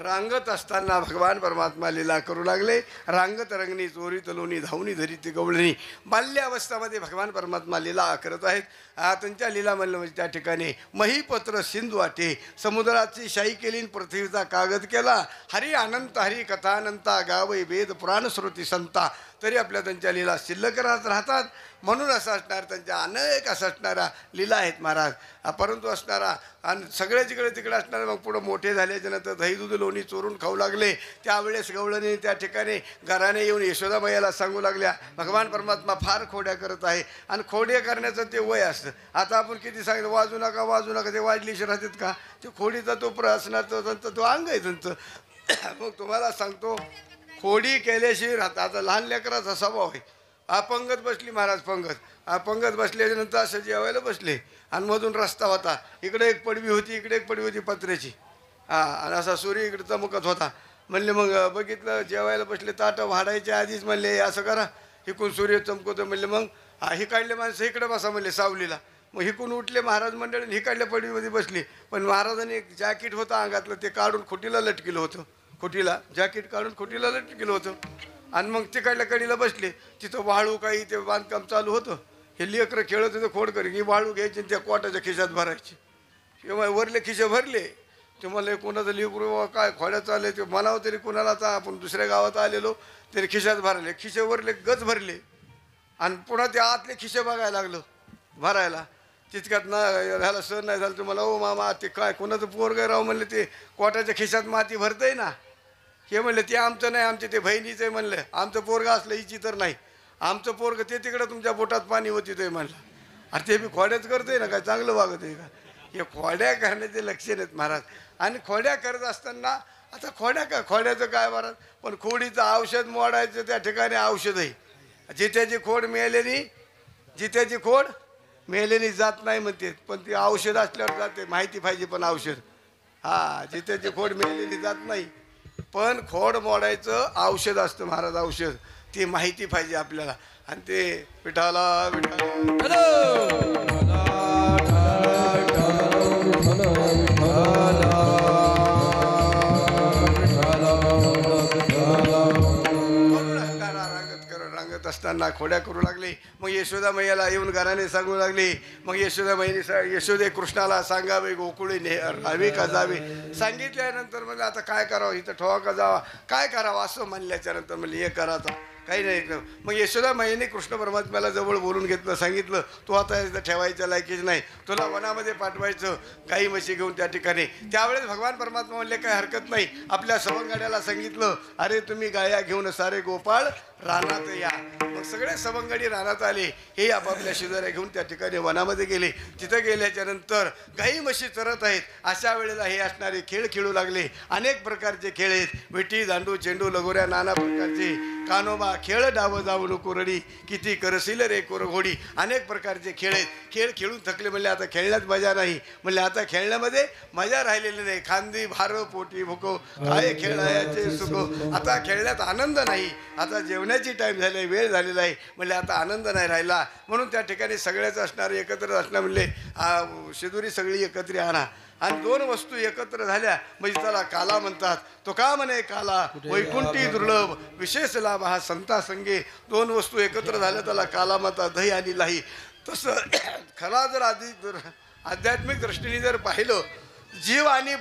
रांगत असताना भगवान परमात्मा लीला करू लागले. रांगत रंगणी चोरी तलोनी धावणी धरी ती गवळणी. बाल्यावस्थामध्ये भगवान परमात्मा लीला करत आहेत. त्यांच्या लीला म्हणलं म्हणजे त्या ठिकाणी महीपत्र सिंधू वाटे समुद्राची शाही केली आणि पृथ्वीचा कागद केला. हरी अनंत हरी कथानंता गावई वेद पुराण श्रुती संता. तरी आपल्या त्यांच्या लीला शिल्लक राहतात. म्हणून असं असणार त्यांच्या अनेक असं असणाऱ्या लीला आहेत महाराज. परंतु असणारा आणि सगळे जिकडे तिकडे असणारे मग पुढं मोठे झाल्याच्या नंतर दही दूध लोणी चोरून खाऊ लागले. त्यावेळेस गवळणी त्या ठिकाणी घराने येऊन यशोदा मैयाला सांगू लागल्या भगवान परमात्मा फार खोड्या करत आहे. आणि खोडे करण्याचं ते वय असतं. आता आपण किती सांगितलं वाजू नका वाजू नका, ते वाजलीशी राहतात का? ते खोडीचा तो असणार तो अंग आहे त्यांचं. मग तुम्हाला सांगतो खोडी केल्याशिवाय राहतात. आता लहान लेकराचा स्वभाव आहे. अपंगत बसली महाराज पंगत. अपंगत बसल्याच्या नंतर असं जेवायला बसले आणि मधून रस्ता होता. इकडे एक पडवी होती, इकडे एक पडवी होती पत्र्याची. आणि असा सूर्य इकडे चमकत होता. म्हणले मग बघितलं जेवायला बसले ताटं वाढायच्या आधीच म्हणले असं करा हिकून सूर्य चमकवतो. म्हणले मग ही काढले माणसं इकडे बसा म्हणले सावलीला. मग हिकून उठले महाराज मंडळी, ही काढल्या पडवीमध्ये बसली. पण महाराजांनी एक जॅकेट होतं अंगातलं ते काढून खोटीला लटकिलं होतं. खोटीला जॅकेट काढून खोटीला लटकिलं होतं. आणि मग तिकडल्या कडीला बसले. तिथं वाळू काही ते बांधकाम चालू होतं. हे लेकरं खेळत होते खोडकर की वाळू घ्यायची आणि त्या कोटाच्या खिशात भरायची. किंवा वरले खिशे भरले ते मला कोणाचं लेकरू काय खोड्या चालले ते म्हणावं तरी कोणाला. आता आपण दुसऱ्या गावात आलेलो तरी खिशात भरले. खिशे वरले गज भरले आणि पुन्हा ते आतले खिशे बघायला लागलं भरायला. तितक्यात ना ह्याला सण नाही झालं. तुम्हाला ओ मामा ते काय कोणाचं पोरगं राव म्हणले ते कोटाच्या खिशात माती भरतंय ना. हे म्हणलं ते आमचं नाही आमचे ते बहिणीचं आहे. म्हणलं आमचं पोरगं असलं हिची तर नाही. आमचं पोरगं ते तिकडं तुमच्या बोटात पाणी होती ते म्हणलं. अरे ते बी खोड्याच करतोय ना काय चांगलं वागत आहे का? हे खोड्या करण्याचे लक्षण आहेत महाराज. आणि खोड्या करत असताना आता खोड्याचं काय महाराज. पण खोडीचं औषध मोडायचं त्या ठिकाणी औषध आहे. जित्याची खोड मेलेली जात नाही म्हणते. पण ती औषध असल्यावर जाते. माहिती पाहिजे पण औषध. जित्याची खोड मेलेली जात नाही पण खोड मोडायचं औषध असतं महाराज. औषध ती माहिती पाहिजे आपल्याला. आणि ते विठाला रांगत असताना खोड्या करू लागले. मग यशोदा मैयाला येऊन घराने सांगू लागली. मग यशोदा मैयाने यशोदे कृष्णाला सांगावे गोकुळी राहावे का जावे. सांगितल्यानंतर म्हणजे आता काय करावं इथं ठेवा का जावा काय करावं असं म्हणल्याच्या नंतर म्हणजे हे करायचं काही नाही. मग यशोदा मैयाने कृष्ण परमात्म्याला जवळ बोलून घेतलं. सांगितलं तू आता इथं ठेवायच्या लायकीच नाही. तुला वनामध्ये पाठवायचं गाई म्हशी घेऊन त्या ठिकाणी. त्यावेळेस भगवान परमात्मा म्हणले काही हरकत नाही. आपल्या सवंगड्याला सांगितलं अरे तुम्ही गाया घेऊन सारे गोपाळ रानात या. मग सगळे सवंगडी रानात आले. हे आपापल्या शेजाऱ्या घेऊन त्या ठिकाणी वनामध्ये गेले. तिथं गेल्याच्या नंतर गाई म्हशी चरत आहेत. अशा वेळेला हे असणारे खेळ खेळू लागले. अनेक प्रकारचे खेळ आहेत. विटी दांडू चेंडू लगोऱ्या नाना प्रकारचे. कानोबा खेळ डाव जाऊ नको रडी किती करशील रे कोर घोडी. अनेक प्रकारचे खेळ आहेत. खेळ खेळून थकले. म्हणले आता खेळण्यात मजा नाही. म्हणले आता खेळण्यामध्ये मजा राहिलेली नाही. खांदी भार पोटी भुको काय खेळायचे सुखो. आता खेळण्यात आनंद नाही. आता जेवणाची टाईम झाली वेळ झालेला आहे. म्हणले आता आनंद नाही राहिला. म्हणून त्या ठिकाणी सगळ्याच असणारे एकत्र असणार. म्हणले शिदुरी सगळी एकत्र आणा. आणि दोन वस्तू एकत्र झाल्या म्हणजे त्याला काला म्हणतात. तो का म्हणे काला वैकुंठी दुर्लभ विशेष लाभ हा संता संगे. दोन वस्तू एकत्र झाल्या त्याला काला म्हणतात. दही आणि लाही. तसं खरा जर आध्यात्मिक दृष्टीने जर पाहिलं जीव आणि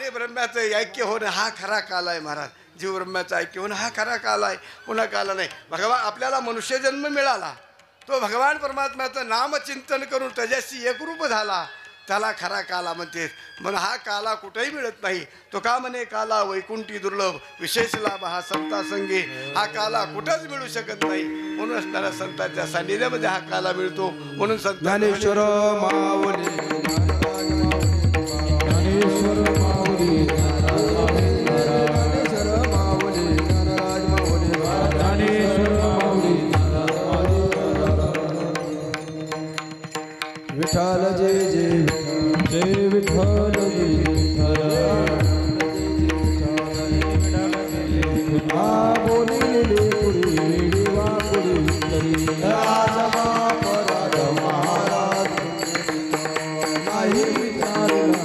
ब्रह्माचं ऐक्य होणं हा खरा काल आहे महाराज. जीव ब्रह्माचं ऐक्य होणं हा खरा काल आहे. पुन्हा काला नाही. भगवान आपल्याला मनुष्यजन्म मिळाला तो भगवान परमात्म्याचं नामचिंतन करून त्याच्याशी एकरूप झाला. त्याला खरा काला म्हणते. म्हणून हा काला कुठेही मिळत नाही. तो का म्हणे काला वैकुंठी दुर्लभ विशेष लाभ हा संता संगी. हा काला कुठंच मिळू शकत नाही. म्हणून असणाऱ्या संतांच्या सान्निध्यामध्ये हा काला मिळतो. म्हणून संत ज्ञानेश्वर माऊली ज्ञानेश्वर माऊली ज्ञानेश्वर माऊली ज्ञानराज माऊली ज्ञानेश्वर माऊली विठ्ठल जय जय जय विठ्ठल जय विठ्ठल आ बोलिले पुरी देवा पुरी राजमा पराध महाराज नाही विचारला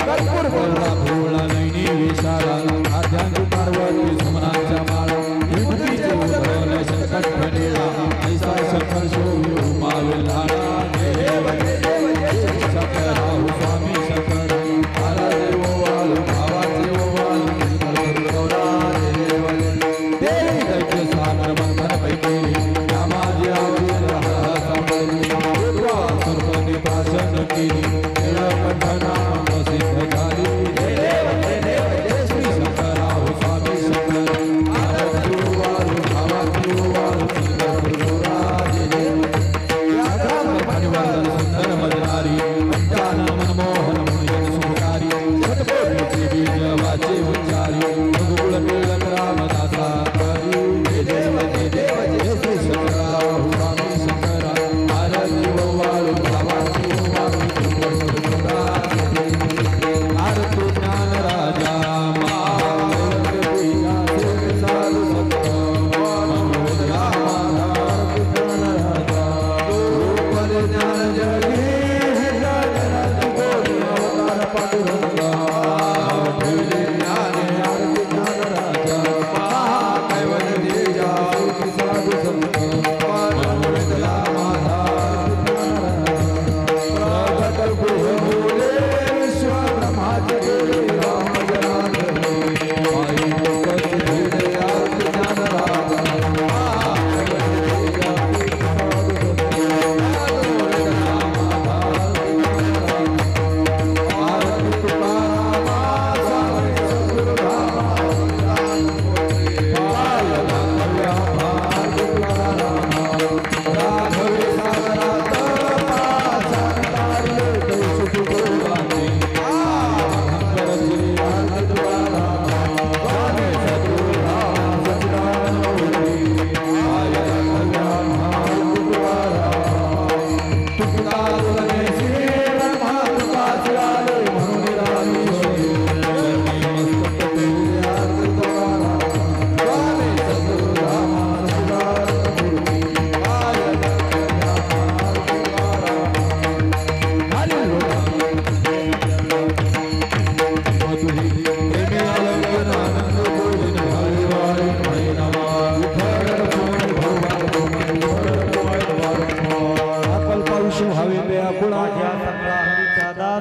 कर्पूर बोला भोला नैनी विशाला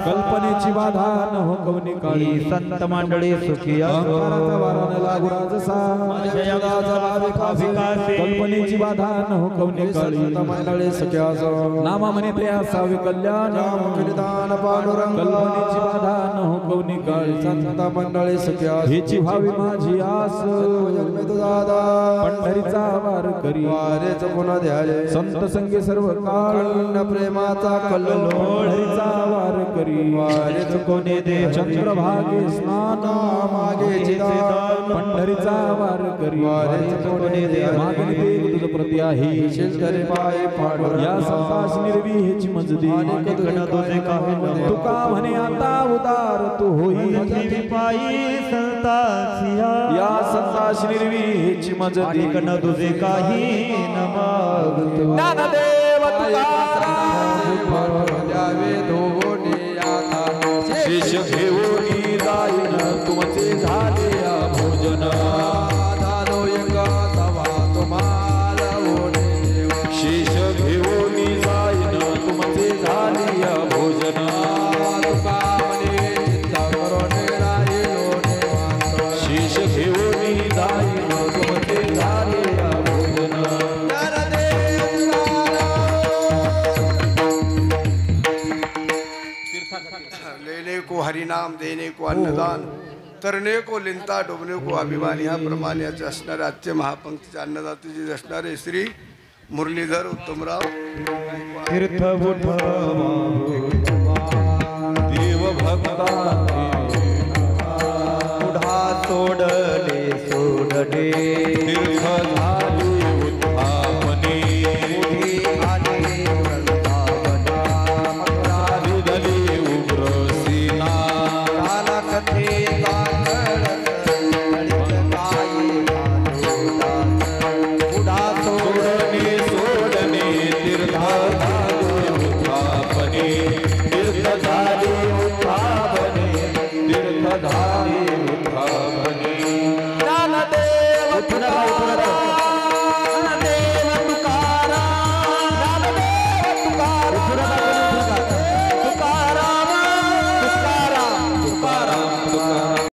कल्पनेची बाधा न हो कवनी काळी संत मंडळी सुखी असो अहंकाराचा वारा न लागू राजसा कल्पनेची बाधा न हो कवनी काळी संत मंडळी सुखी असो नामा म्हणे ते असावे कल्याण निदान पांडुरंग कल्पनेची बाधा न हो कवनी काळी संत मंडळी सुखी असो हेची व्हावी माझी आस दादा पंढरीचा वार करी वारेच पुन्हा ध्याये संत संगे सर्व काळ प्रेमाचा कल्लोळीचा वार करी वारेच कोणे दे चंद्रभागे स्नान मागे चिदान पंढरीचा वार करी वारेच कोणे दे मागणी ते तुझ प्रति आहे शेतकरी पाय पाडवर या संतास निर्वी हेची मजदी कण तुझे काही तुका म्हणे आता उदार तू होई पायी संतासिया या संतास निर्वी हेची मजदी कण तुझे काही न मागतो ज्ञानदेव द्यावे शिष्य घेऊन जाईन तुमचे झाले भोजन शिष्य घेऊन जाईन तुमचे झाले भोजन शिष्य घेऊन जाईन तुमचे झाले भोजन लेने को हरिनाम देने को अन्नदान तरणे को लिंता डुबने को अभिमान याप्रमाणे असणारे आजचे महापंक्तीचे अन्नदाते जे असणारे श्री मुरलीधर उत्तमराव तीर्थ